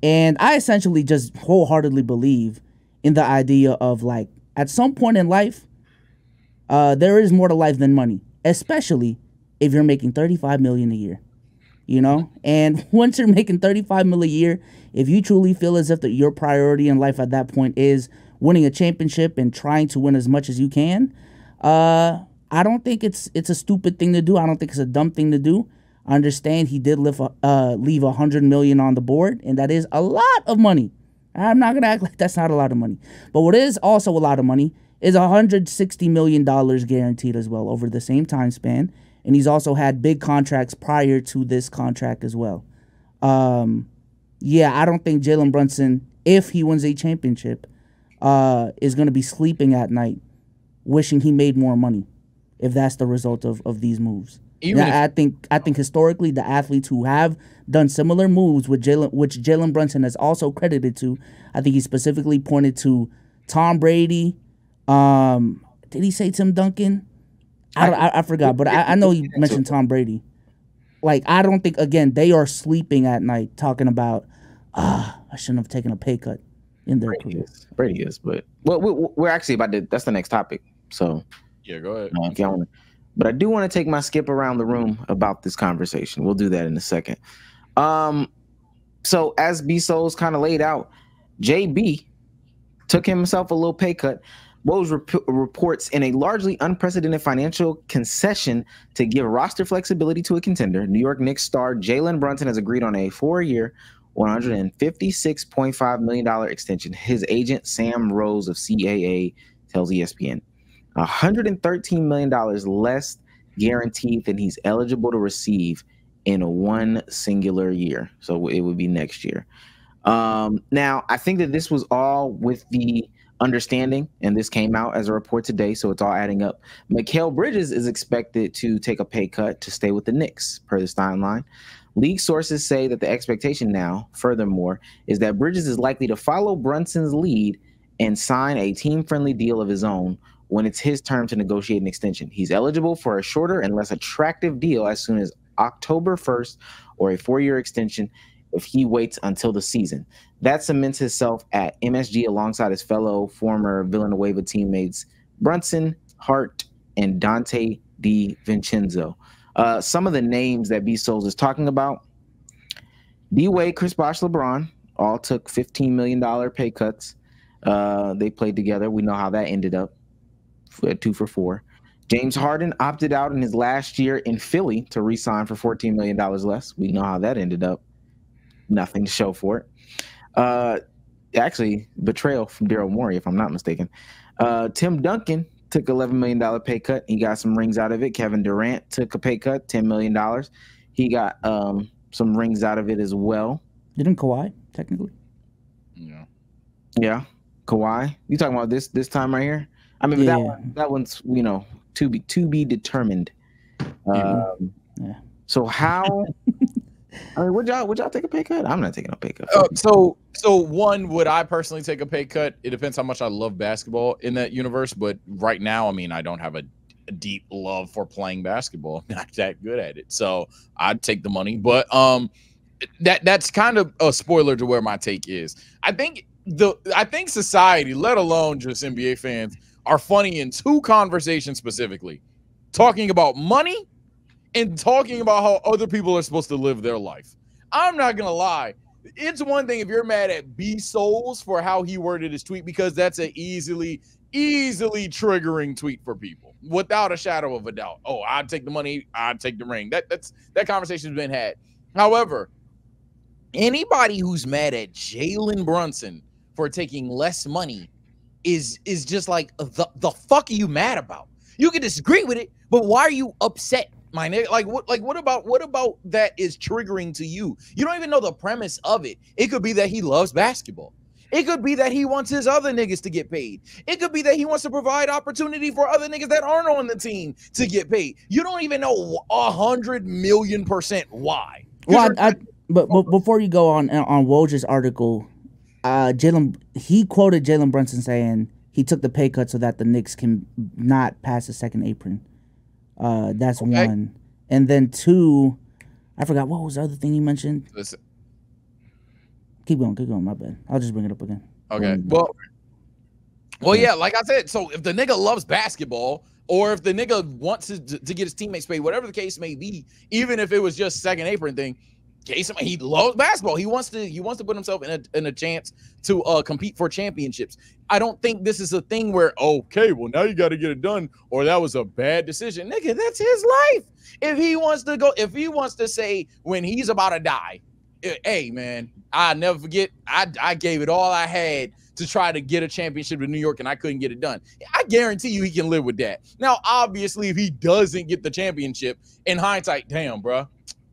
And I essentially just wholeheartedly believe in the idea of, like, at some point in life, there is more to life than money, especially if you're making $35 million a year. You know? And once you're making $35 million a year, if you truly feel as if your priority in life at that point is winning a championship and trying to win as much as you can, I don't think it's a stupid thing to do. I don't think it's a dumb thing to do. I understand he did leave $100 million on the board, and that is a lot of money. I'm not gonna act like that's not a lot of money. But what is also a lot of money is $160 million guaranteed as well over the same time span, and he's also had big contracts prior to this contract as well. Yeah, I don't think Jalen Brunson, if he wins a championship, is going to be sleeping at night wishing he made more money if that's the result of these moves. I think historically the athletes who have done similar moves with which Jalen Brunson has also credited to, I think he specifically pointed to Tom Brady. Did he say Tim Duncan? I forgot, but I know he mentioned Tom Brady. Like, I don't think, again, they are sleeping at night talking about, I shouldn't have taken a pay cut in their career. Brady is, but we're actually about to. That's the next topic. So yeah, go ahead. If y'all wanna, but I do want to take my skip around the room about this conversation. We'll do that in a second. So as B Souls kind of laid out, JB took himself a little pay cut. Woj reports in a largely unprecedented financial concession to give roster flexibility to a contender. New York Knicks star Jalen Brunson has agreed on a 4-year, $156.5 million extension. His agent, Sam Rose of CAA, tells ESPN. $113 million less guaranteed than he's eligible to receive in one singular year. So it would be next year. Now, I think that this was all with the understanding, and this came out as a report today, so it's all adding up. Mikal Bridges is expected to take a pay cut to stay with the Knicks, per the Steinline. League sources say that the expectation now, furthermore, is that Bridges is likely to follow Brunson's lead and sign a team-friendly deal of his own when it's his turn to negotiate an extension. He's eligible for a shorter and less attractive deal as soon as October 1st or a 4-year extension if he waits until the season. That cements himself at MSG alongside his fellow former Villanueva teammates Brunson, Hart, and Dante DiVincenzo. Some of the names that B Souls is talking about: D-Wade, Chris Bosh, LeBron all took $15 million pay cuts. They played together. We know how that ended up. 2 for 4. James Harden opted out in his last year in Philly to re-sign for $14 million less. We know how that ended up. Nothing to show for it. Actually, betrayal from Daryl Morey, if I'm not mistaken. Tim Duncan took $11 million pay cut. He got some rings out of it. Kevin Durant took a pay cut, $10 million. He got some rings out of it as well. Didn't Kawhi, technically? Yeah. Yeah. Kawhi. You talking about this time right here? I mean, yeah. that one's, you know, to be determined. Yeah. So how? I mean, would y'all take a pay cut? I'm not taking a pay cut. So one, would I personally take a pay cut? It depends how much I love basketball in that universe. But right now, I mean, I don't have a deep love for playing basketball. I'm not that good at it, so I'd take the money. But that's kind of a spoiler to where my take is. I think society, let alone just NBA fans, are funny in two conversations specifically: talking about money and talking about how other people are supposed to live their life. I'm not gonna lie. It's one thing if you're mad at B Souls for how he worded his tweet, because that's an easily triggering tweet for people, without a shadow of a doubt. Oh, I'd take the money, I'd take the ring. That conversation's been had. However, anybody who's mad at Jalen Brunson for taking less money is just like the fuck are you mad about? You can disagree with it, but why are you upset, my nigga? What about that is triggering to you? You don't even know the premise of it. It could be that he loves basketball. It could be that he wants his other niggas to get paid. It could be that he wants to provide opportunity for other niggas that aren't on the team to get paid. You don't even know 100,000,000% why. Well, but before you go on Woj's article, he quoted Jalen Brunson saying he took the pay cut so that the Knicks can not pass the second apron. That's okay. One. And then two, I forgot, what was the other thing you mentioned? Listen. Keep going, my bad. I'll just bring it up again. Okay. Well, yeah, like I said, so if the nigga loves basketball, or if the nigga wants to get his teammates paid, whatever the case may be, even if it was just second apron thing, he loves basketball. He wants to put himself in a chance to compete for championships. I don't think this is a thing where, okay, well, now you got to get it done, or that was a bad decision. Nigga, that's his life. If he wants to say when he's about to die, hey, man, I'll never forget, I gave it all I had to try to get a championship in New York, and I couldn't get it done. I guarantee you he can live with that. Now, obviously, if he doesn't get the championship, in hindsight, damn, bro,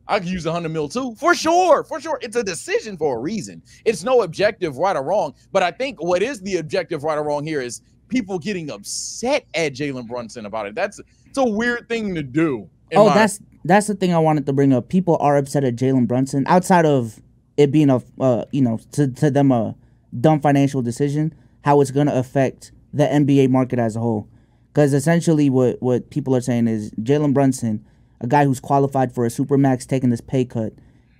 I could use 100 mil too. For sure. It's a decision for a reason. It's no objective right or wrong. But I think what is the objective right or wrong here is people getting upset at Jalen Brunson about it. It's a weird thing to do. That's the thing I wanted to bring up. People are upset at Jalen Brunson outside of it being to them a dumb financial decision, how it's going to affect the NBA market as a whole. Because essentially what people are saying is Jalen Brunson, a guy who's qualified for a supermax taking this pay cut,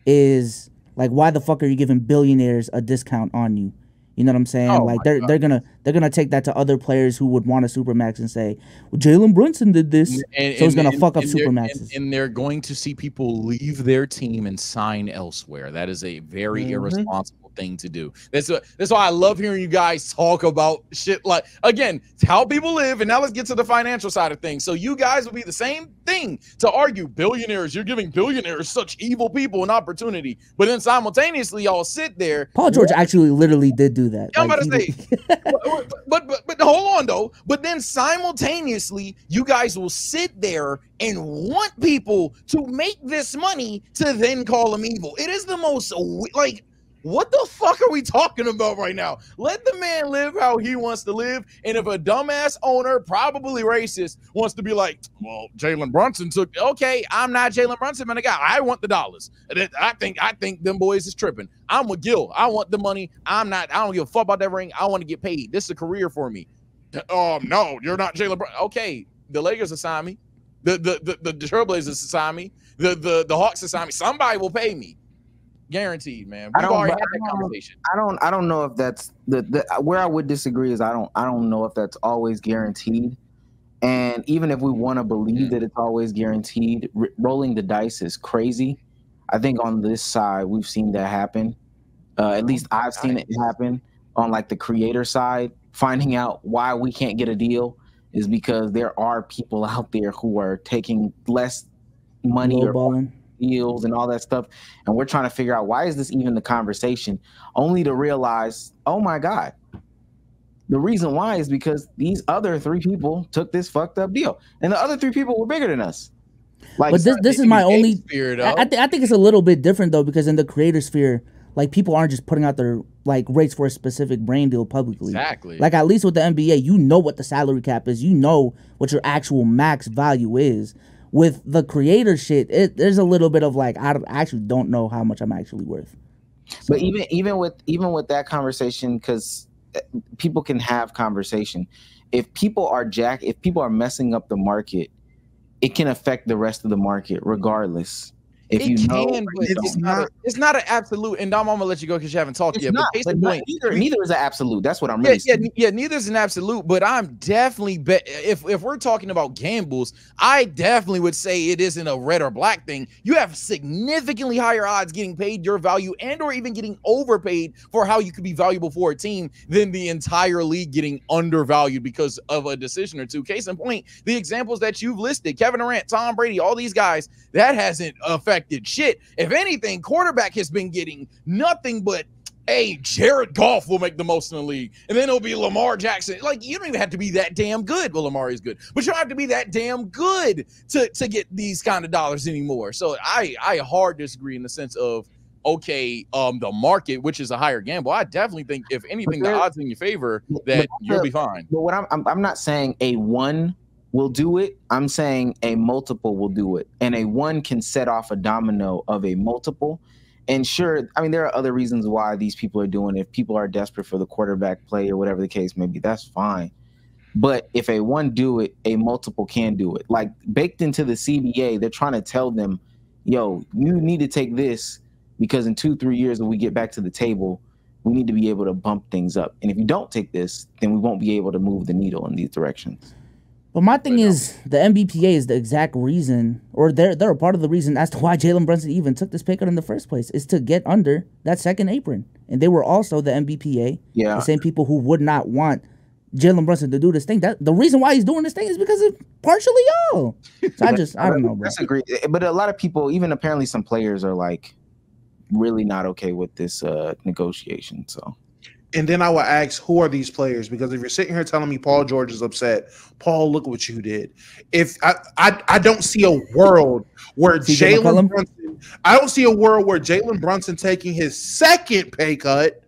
is like, why the fuck are you giving billionaires a discount on you? You know what I'm saying? They're gonna take that to other players who would want a supermax and say, well, Jalen Brunson did this, so it's gonna fuck up supermaxes. And they're going to see people leave their team and sign elsewhere. That is a very irresponsible thing to do. That's why I love hearing you guys talk about shit like, again, it's how people live. And now let's get to the financial side of things. So you guys will be the same thing to argue billionaires. You're giving billionaires such evil people an opportunity, but then simultaneously y'all sit there. Paul George actually literally did do that. I'm about to say, but hold on though. But then simultaneously, you guys will sit there and want people to make this money to then call them evil. It is the most like, what the fuck are we talking about right now? Let the man live how he wants to live. And if a dumbass owner, probably racist, wants to be like, well, Jalen Brunson took, okay, I'm not Jalen Brunson, man. I want the dollars. I think them boys is tripping. I'm with Gil. I want the money. I don't give a fuck about that ring. I want to get paid. This is a career for me. No, you're not Jalen Brunson. Okay, the Lakers assign me. The Trailblazers assign me. The Hawks assign me. Somebody will pay me. Guaranteed, man. We've already had that conversation. I don't know if that's where I would disagree is I don't know if that's always guaranteed. And even if we want to believe that it's always guaranteed, rolling the dice is crazy. I think on this side we've seen that happen. At least I've seen it happen on like the creator side. Finding out why we can't get a deal is because there are people out there who are taking less money or deals and all that stuff, and we're trying to figure out why is this even the conversation, only to realize, oh my god, the reason why is because these other three people took this fucked up deal, and the other three people were bigger than us. Like, but this is my only I think it's a little bit different though, because in the creator sphere, like, people aren't just putting out their like rates for a specific brand deal publicly. Exactly. Like, at least with the NBA, you know what the salary cap is, you know what your actual max value is. With the creator shit, there's a little bit of like, I actually don't know how much I'm actually worth. So. But even with that conversation, because people can have conversation. If people are messing up the market, it can affect the rest of the market regardless. If it's not an absolute. And Dom, I'm gonna let you go because you haven't talked yet. But neither is an absolute. That's what I'm really saying. Yeah, neither is an absolute. But I'm definitely if we're talking about gambles, I definitely would say it isn't a red or black thing. You have significantly higher odds getting paid your value and/or even getting overpaid for how you could be valuable for a team than the entire league getting undervalued because of a decision or two. Case in point, the examples that you've listed: Kevin Durant, Tom Brady, all these guys. That hasn't affected shit. If anything, quarterback has been getting nothing but hey, Jared Goff will make the most in the league, and then it'll be Lamar Jackson. Like, you don't even have to be that damn good. Well, Lamar is good, but you don't have to be that damn good to get these kind of dollars anymore. So I hard disagree in the sense of, okay, the market, which is a higher gamble. I definitely think, if anything, the odds in your favor that you'll be fine. But what I'm not saying a one will do it. I'm saying a multiple will do it, and a one can set off a domino of a multiple. And sure, I mean, there are other reasons why these people are doing it. If people are desperate for the quarterback play or whatever the case may be, that's fine. But if a one do it, a multiple can do it. Like, baked into the CBA, they're trying to tell them, yo, you need to take this, because in 2-3 years when we get back to the table, we need to be able to bump things up. And if you don't take this, then we won't be able to move the needle in these directions. But my thing is, the MBPA is the exact reason, or they're a part of the reason as to why Jalen Brunson even took this pay cut in the first place, is to get under that second apron. And they were also the MBPA, the same people who would not want Jalen Brunson to do this thing. That the reason why he's doing this thing is because of partially y'all. So I don't know, bro. That's agree. But a lot of people, even apparently some players, are like really not okay with this negotiation. So. And then I will ask, who are these players? Because if you're sitting here telling me Paul George is upset, Paul, look what you did. If I don't see a world where Jalen Brunson, I don't see a world where Jalen Brunson taking his second pay cut,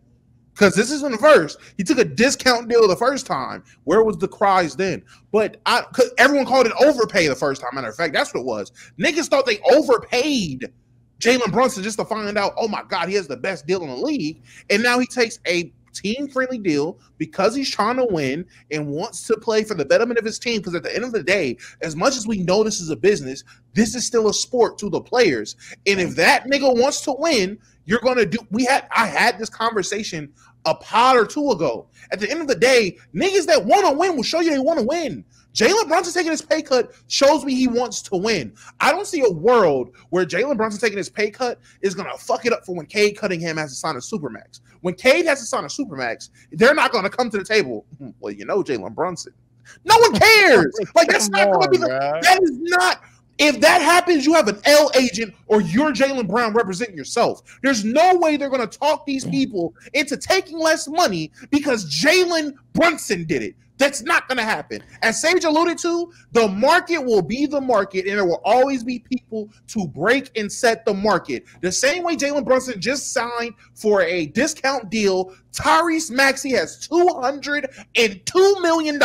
because this isn't the first. He took a discount deal the first time. Where was the cries then? But everyone called it overpay the first time. Matter of fact, that's what it was. Niggas thought they overpaid Jalen Brunson just to find out, oh my God, he has the best deal in the league. And now he takes a team-friendly deal because he's trying to win and wants to play for the betterment of his team. Because at the end of the day, as much as we know this is a business, this is still a sport to the players. And if that nigga wants to win, you're gonna do. I had this conversation a pod or two ago. At the end of the day, niggas that want to win will show you they want to win. Jalen Brunson taking his pay cut shows me he wants to win. I don't see a world where Jalen Brunson taking his pay cut is going to fuck it up for when Cade Cunningham has to sign a Supermax. When Cade has to sign a Supermax, they're not going to come to the table. Well, you know Jalen Brunson. No one cares. Like, that's not going to be that is not. If that happens, you have an L agent or you're Jaylen Brown representing yourself. There's no way they're going to talk these people into taking less money because Jalen Brunson did it. That's not going to happen. As Sage alluded to, the market will be the market, and there will always be people to break and set the market. The same way Jalen Brunson just signed for a discount deal, Tyrese Maxey has $202 million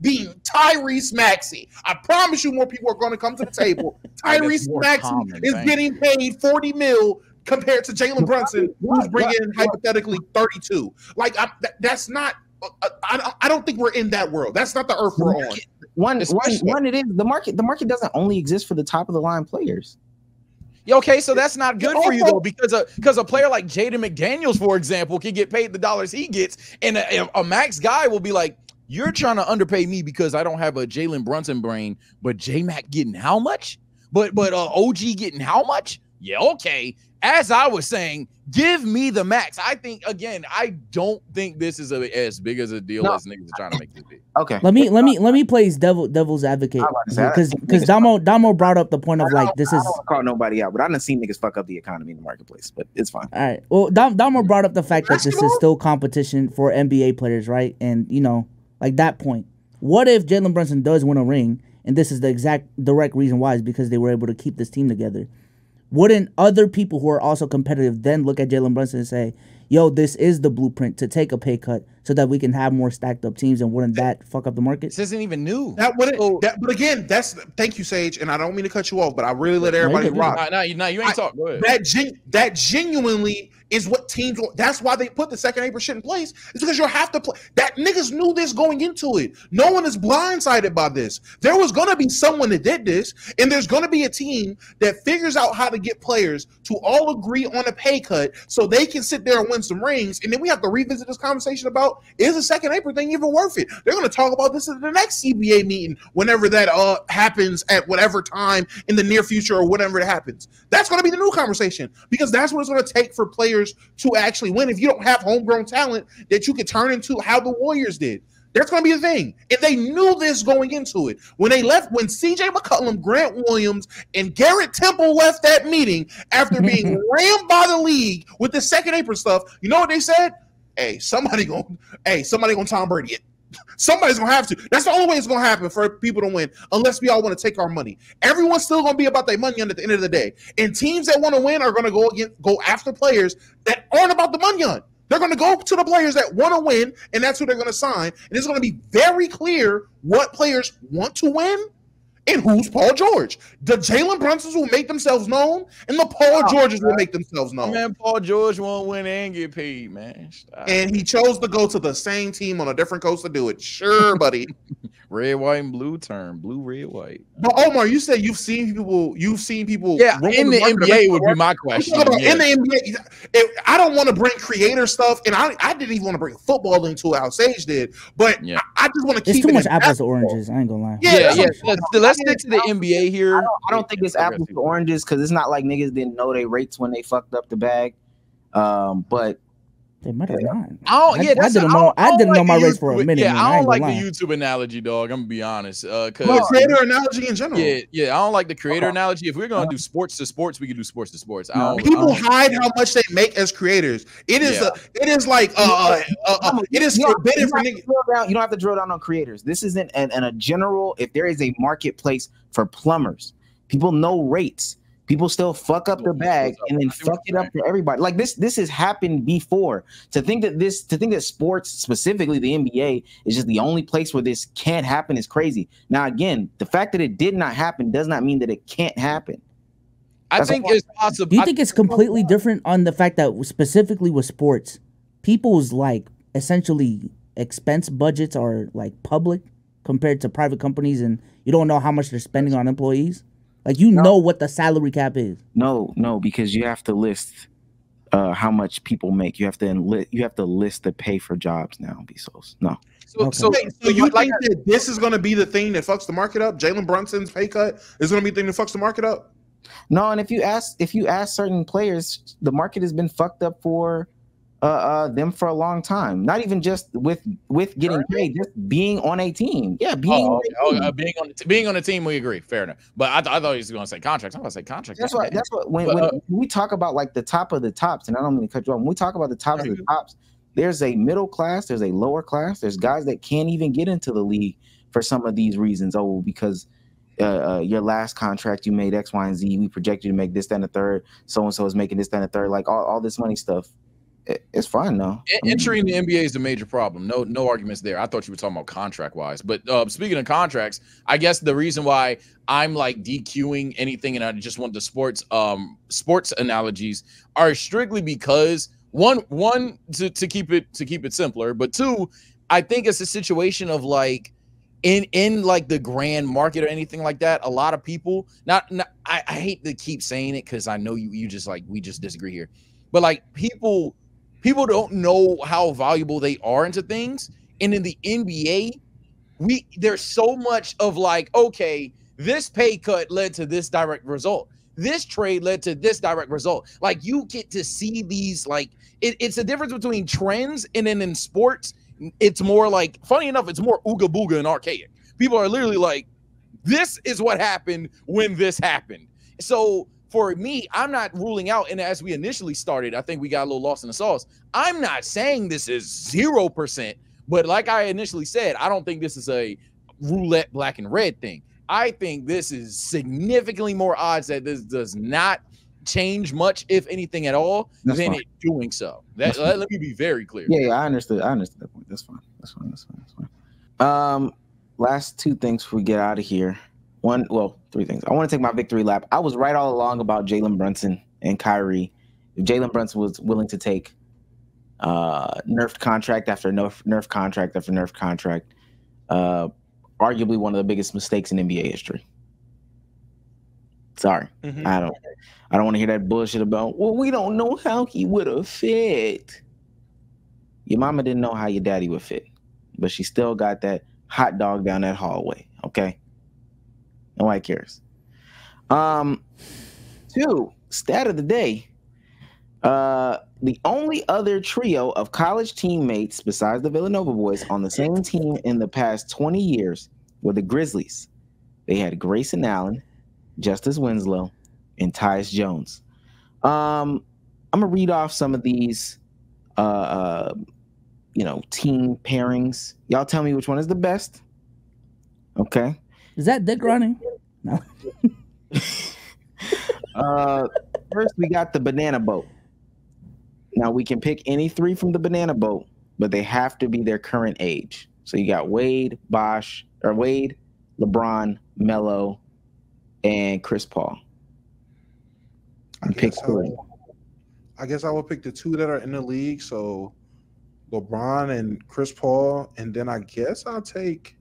being Tyrese Maxey. I promise you more people are going to come to the table. Tyrese Maxey is getting paid $40 million compared to Jalen Brunson, who's bringing in hypothetically 32. Like, that's not. I don't think we're in that world. That's not the earth we're on. One, it is the market. The market doesn't only exist for the top of the line players. Okay, so that's not good for you though, because a player like Jaden McDaniels, for example, can get paid the dollars he gets, and a max guy will be like, "You're trying to underpay me because I don't have a Jalen Brunson brain, but J-Mac getting how much? But OG getting how much? Yeah, okay." As I was saying, give me the max. I think, again, I don't think this is as big as a deal as niggas are trying to make this big. Okay. Let me play devil's advocate, because Damo brought up the point of like this is. I don't want to call nobody out, but I done seen niggas fuck up the economy in the marketplace, but it's fine. All right. Well, Damo brought up the fact that this is still competition for NBA players, right? And like that point. What if Jalen Brunson does win a ring, and this is the exact direct reason why is because they were able to keep this team together? Wouldn't other people who are also competitive then look at Jalen Brunson and say, yo, this is the blueprint to take a pay cut so that we can have more stacked up teams, and wouldn't that fuck up the market? This isn't even new. But again, thank you, Sage, and I don't mean to cut you off, but I really let everybody rock. No, you ain't talking. Go ahead. That genuinely is what teams want. That's why they put the second apron shit in place. It's because you'll have to play. That niggas knew this going into it. No one is blindsided by this. There was going to be someone that did this, and there's going to be a team that figures out how to get players to all agree on a pay cut so they can sit there and win some rings. And then we have to revisit this conversation about, is the second apron thing even worth it? They're going to talk about this at the next CBA meeting, whenever that happens at whatever time in the near future or whatever it happens. That's going to be the new conversation, because that's what it's going to take for players to actually win. If you don't have homegrown talent that you can turn into how the Warriors did, That's going to be the thing. And they knew this going into it. When CJ McCollum, Grant Williams, and Garrett Temple left that meeting after being rammed by the league with the second apron stuff, you know what they said? Hey, somebody gonna Tom Brady it. Somebody's gonna have to. That's the only way it's gonna happen for people to win, unless we all want to take our money. Everyone's still gonna be about their money at the end of the day. And teams that want to win are gonna go after players that aren't about the money on. They're gonna go to the players that want to win, and that's who they're gonna sign. And it's gonna be very clear what players want to win and who's Paul George. The Jalen Brunsons will make themselves known, and the Paul Georges will make themselves known. Man, Paul George won't win and get paid, man. Stop. And he chose to go to the same team on a different coast to do it. Sure, buddy. Red, white, and blue term. Blue, red, white. But Omar, you said you've seen people. Yeah, in the NBA would be my question. Yeah. In the NBA, I don't want to bring creator stuff, and I didn't even want to bring football into how Sage did. But I just want to keep it's too much apples to oranges. I ain't gonna lie. Yeah. Let's stick to the NBA here. I don't think it's apples to oranges because it's not like niggas didn't know their rates when they fucked up the bag. But they might have not. I didn't know my rates for a minute. Yeah, I don't like the YouTube analogy, dog. I'm gonna be honest. Creator analogy in general. Yeah, I don't like the creator analogy. If we're gonna do sports to sports, we can do sports to sports. People hide how much they make as creators. It is forbidden for niggas. You don't have to drill down on creators. This isn't a general. If there is a marketplace for plumbers, people know rates. People still fuck up the bag and then fuck it up for everybody. Like this has happened before. To think that sports, specifically the NBA, is just the only place where this can't happen is crazy. Now, again, the fact that it did not happen does not mean that it can't happen. I think it's possible. Do you think it's completely different on the fact that specifically with sports, people's like essentially expense budgets are like public compared to private companies, and you don't know how much they're spending on employees? Like know what the salary cap is. No, because you have to list how much people make. You have to list the pay for jobs now. No. So you think that this is going to be the thing that fucks the market up? Jalen Brunson's pay cut is going to be the thing that fucks the market up? No, and if you ask certain players, the market has been fucked up for them for a long time. Not even just with getting paid, just being on a team. Yeah, being on a team, we agree. Fair enough. But I thought he was going to say contracts. I'm going to say contracts. That's what when we talk about like the top of the tops, and I don't mean to cut you off. When we talk about the tops of the tops, there's a middle class, there's a lower class, there's guys that can't even get into the league for some of these reasons. Oh, because your last contract you made X, Y, and Z. We project you to make this, that, and the third. So and so is making this, that, and the third. Like all this money stuff. It's fine though. Entering the NBA is the major problem. No arguments there. I thought you were talking about contract wise. But speaking of contracts, I guess the reason why I'm like DQing anything and I just want the sports analogies are strictly because one to keep it simpler, but two, I think it's a situation of like in like the grand market or anything like that. A lot of people I hate to keep saying it because I know you just like we just disagree here, but like people don't know how valuable they are into things. And in the NBA, there's so much of like, okay, this pay cut led to this direct result. This trade led to this direct result. Like you get to see these, like it's a difference between trends. And then in sports, it's more like, funny enough, it's more ooga booga and archaic. People are literally like, this is what happened when this happened. So for me, I'm not ruling out, and as we initially started, I think we got a little lost in the sauce. I'm not saying this is 0%, but like I initially said, I don't think this is a roulette black and red thing. I think this is significantly more odds that this does not change much, if anything at all, than it doing so. Let me be very clear. Yeah, I understood that point. That's fine. Last two things before we get out of here. Three things. I want to take my victory lap. I was right all along about Jalen Brunson and Kyrie. If Jalen Brunson was willing to take nerfed contract after nerf contract after nerf contract, arguably one of the biggest mistakes in NBA history. Sorry. I don't want to hear that bullshit about, well, we don't know how he would have fit. Your mama didn't know how your daddy would fit, but she still got that hot dog down that hallway, okay? Nobody cares. Two, stat of the day. The only other trio of college teammates besides the Villanova boys on the same team in the past 20 years were the Grizzlies. They had Grayson Allen, Justice Winslow, and Tyus Jones. I'm gonna read off some of these team pairings. Y'all tell me which one is the best. Okay. Is that Dick Ronnie? No. First we got the banana boat. Now we can pick any three from the banana boat, but they have to be their current age. So you got Wade, LeBron, Melo, and Chris Paul. I guess I will pick the two that are in the league. So LeBron and Chris Paul, and then I guess I'll take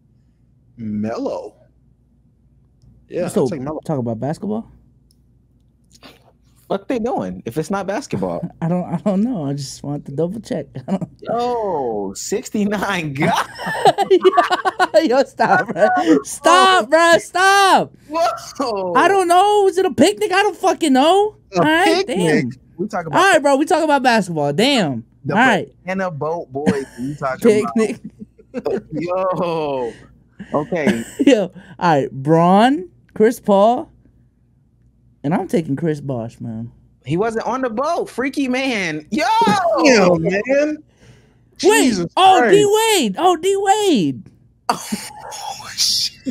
Melo. Yeah, So I'll take Melo. talk about basketball. What they doing if it's not basketball? I don't know. I just want to double check. Yo, 69 God. Yo, stop, bro. Stop, bro. Stop. Whoa. I don't know. Is it a picnic? I don't fucking know. A All right, picnic? damn. We talk All about right, bro. We talk about basketball. Damn. the All right. banana boat boys. We talking Picnic. about. Yo. Okay. Yo. All right. Braun, Chris Paul, and I'm taking Chris Bosh, man. He wasn't on the boat. Freaky man. Yo. Damn, man. Wait. Jesus Oh, Christ. D Wade. Oh, D Wade. Oh, shit.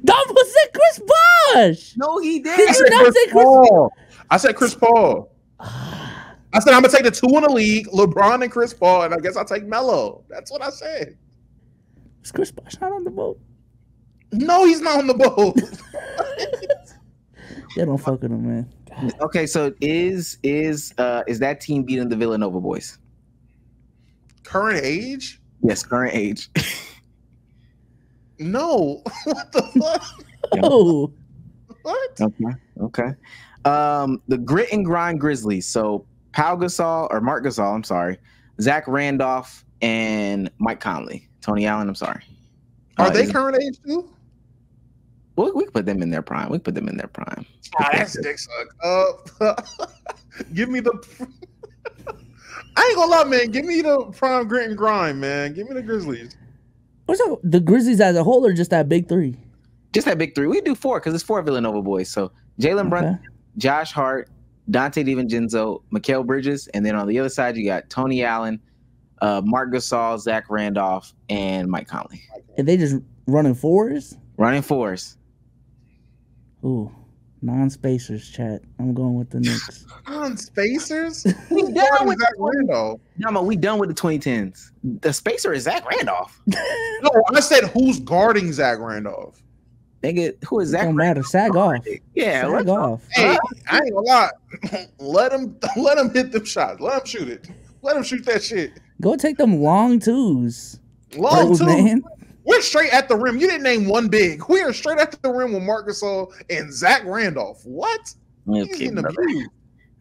Double said Chris Bosh. No, he Did didn't. you not say Chris? Paul. I said Chris Paul. I said I'm gonna take the two in the league, LeBron and Chris Paul, and I guess I'll take Melo. That's what I said. Is Chris Bosh not on the boat? No, he's not on the boat. They don't fuck with him, man. Okay, so is that team beating the Villanova boys? Current age? Yes, current age. No. What the fuck? Oh. What? Okay. The grit and grind Grizzlies. So Mark Gasol, I'm sorry, Zach Randolph and Mike Conley. Tony Allen, I'm sorry. Are they current age too? We can put them in their prime. That's dick suck. Give me the. I ain't gonna lie, man. Give me the prime grit and grind, man. Give me the Grizzlies. What's up? The Grizzlies as a whole, or just that big three? Just that big three. We do four because it's four Villanova boys. So Jalen Brunson, Josh Hart, Dante DiVincenzo, Mikal Bridges, and then on the other side you got Tony Allen, Mark Gasol, Zach Randolph, and Mike Conley. And they just running fours? Running fours. Ooh, non-spacers, chat. I'm going with the Knicks. Non-spacers? We done with Zach Randolph. No, we done with the 2010s. The spacer is Zach Randolph. No, I said who's guarding Zach Randolph. Nigga, who is Zach? Don't matter. Sag off. Yeah, Sag off. Hey, I ain't gonna lie. Let him hit them shots. Let him shoot it. Let him shoot that shit. Go take them long twos. Long two. Man. We're straight at the rim. You didn't name one big. We are straight at the rim with Marc Gasol and Zach Randolph. What? Okay, He's getting abused.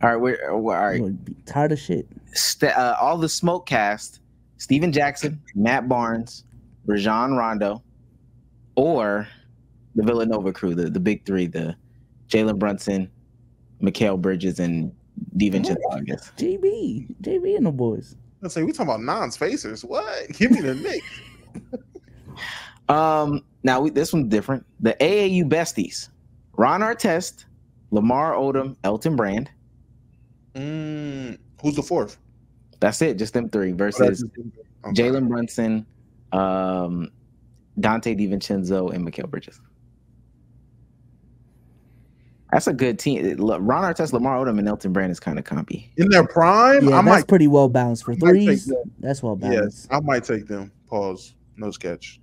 all right, we're all right. You're tired of shit. All the smoke cast: Steven Jackson, Matt Barnes, Rajon Rondo, or the Villanova crew, the big three: the Jalen Brunson, Mikal Bridges, and DiVincenzo. I guess. JB and the boys. Let's say we talking about non-spacers. What? Give me the Knicks. Now this one's different. The AAU besties: Ron Artest, Lamar Odom, Elton Brand. Who's the fourth? That's it. Just them three versus Jalen Brunson, Dante DiVincenzo, and Mikal Bridges. That's a good team. Ron Artest, Lamar Odom, and Elton Brand is kind of compy. In their prime? Yeah, that's pretty well balanced for threes. That's well balanced. Yes, I might take them. Pause. No sketch.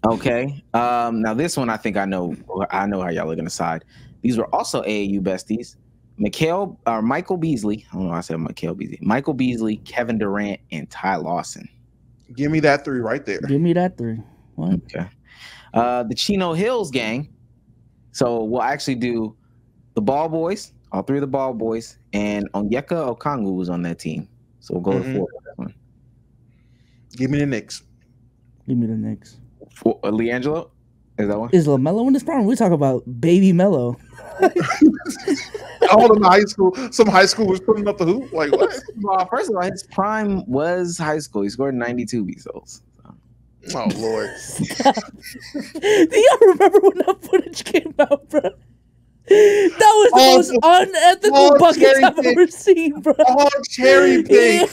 Okay. Now this one, I think I know how y'all are gonna side. These were also AAU besties. Michael Beasley. I don't know why I said Michael Beasley. Michael Beasley, Kevin Durant, and Ty Lawson. Give me that three right there. Give me that three. What? Okay. The Chino Hills gang. So we'll actually do the Ball Boys, all three of the Ball Boys, and Onyeka Okongwu was on that team. So we'll go to four for that one. Give me the Knicks. Give me the Knicks. LiAngelo? Is that one? Is LaMelo in this problem? We talk about baby Melo. All in high school. Some high school was putting up the hoop. Like what? Well, first of all, his prime was high school. He scored 92 Bezos. Oh Lord. Do y'all remember when that footage came out, bro? That was the most unethical buckets I've ever seen, bro. All cherry pick.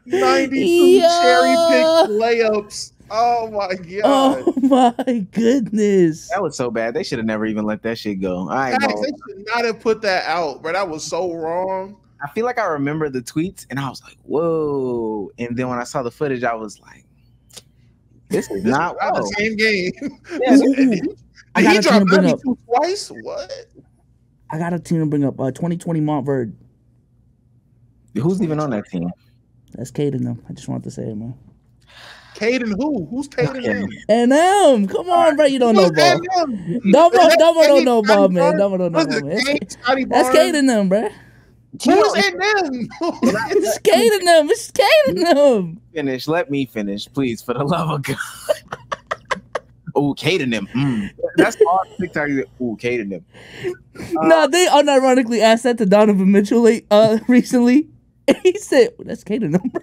92 cherry pick layups. Oh my god. Oh my goodness. That was so bad. They should have never even let that shit go. They should not have put that out, bro. That was so wrong. I feel like I remember the tweets and I was like, whoa. And then when I saw the footage, I was like, this is not the same game. Yeah, he dropped 92 twice? What? I got a team to bring up. 2020 Montverde. Who's even on that team? That's Caden, though. I just wanted to say it, man. Caden who? Who's Caden? NM. Come on, bro. You don't know ball. Dumbo don't know ball, man. Dumbo don't know ball, man. That's Caden them, bro. Who's NM? It's Caden them. It's Caden them. Finish. Let me finish, please, for the love of God. Oh, Caden them. That's all TikTok. Oh, Caden them. No, they unironically asked that to Donovan Mitchell recently. And he said, that's Caden them, bro.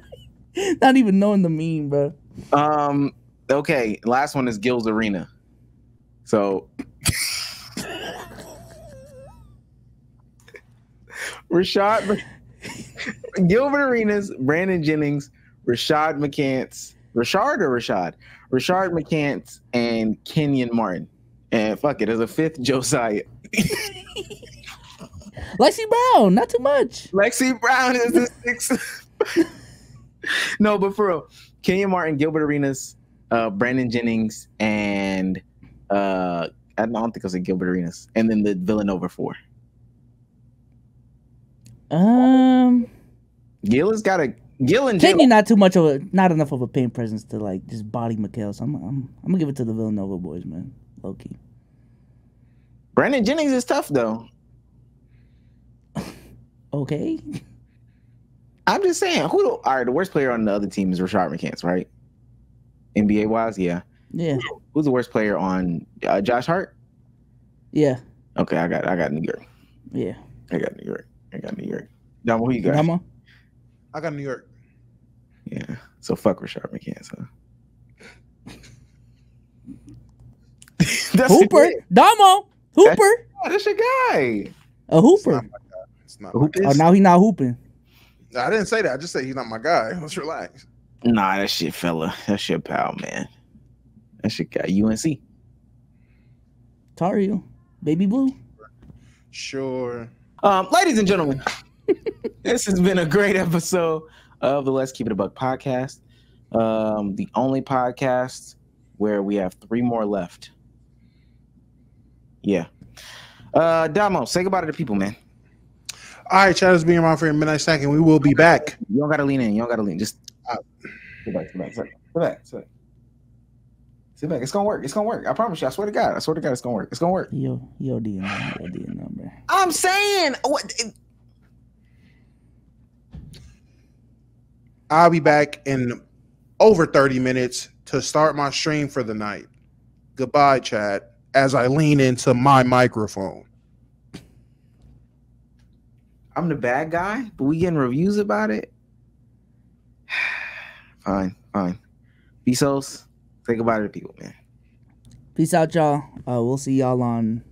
Not even knowing the meme, bro. Okay, last one is Gil's Arena. So Gilbert Arenas, Brandon Jennings, Rashad McCants, and Kenyon Martin. And fuck it, there's a fifth Josiah. Lexi Brown, not too much. Lexi Brown is the sixth. No, but for real, Kenyon Martin, Gilbert Arenas, Brandon Jennings, and I don't think I said Gilbert Arenas, and then the Villanova 4. Gil has got a and Kenyon not enough of a paint presence to like just body Mikal. So I'm gonna give it to the Villanova boys, man. Low key. Brandon Jennings is tough though. Okay. I'm just saying, all right, the worst player on the other team is Rashad McCants, right? NBA wise, yeah. Yeah. Who's the worst player on Josh Hart? Yeah. Okay, I got New York. Yeah. I got New York. Damo, who you got? Damo? I got New York. Yeah. So fuck Rashad McCants, huh? Hooper. Damo. Hooper. That's your guy. A Hooper. It's not my guy. Oh, now he's not hooping. I didn't say that. I just said he's not my guy. Let's relax. Nah, that shit, fella. That shit, pal, man. That shit got UNC. Tario. Baby Blue. Sure. Ladies and gentlemen, this has been a great episode of the Let's Keep It a Buck podcast. The only podcast where we have 3 more left. Yeah. Damo, say goodbye to the people, man. All right, Chad is being around for a midnight snack, and we will be back. You don't gotta lean in. Just sit back. Sit back. It's gonna work. I promise you. I swear to God, it's gonna work. It's gonna work. Yo, DN number. I'm saying what. I'll be back in over 30 minutes to start my stream for the night. Goodbye, Chad, as I lean into my microphone. I'm the bad guy, but we getting reviews about it. Fine. Bezos, say goodbye to the people, man. Peace out, y'all. We'll see y'all on.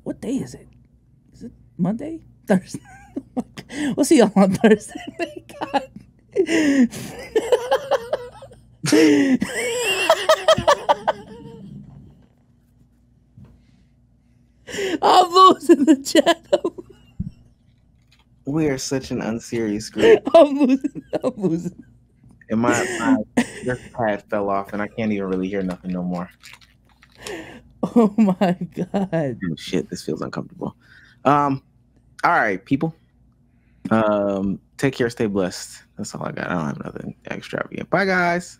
What day is it? Is it Monday? Thursday? We'll see y'all on Thursday. Thank God. I'm losing the channel. We are such an unserious group. I'm losing. And my pad fell off, and I can't even really hear nothing no more. Oh my God. Oh, shit, this feels uncomfortable. All right, people. Take care, stay blessed. That's all I got. I don't have nothing extravagant. Bye, guys.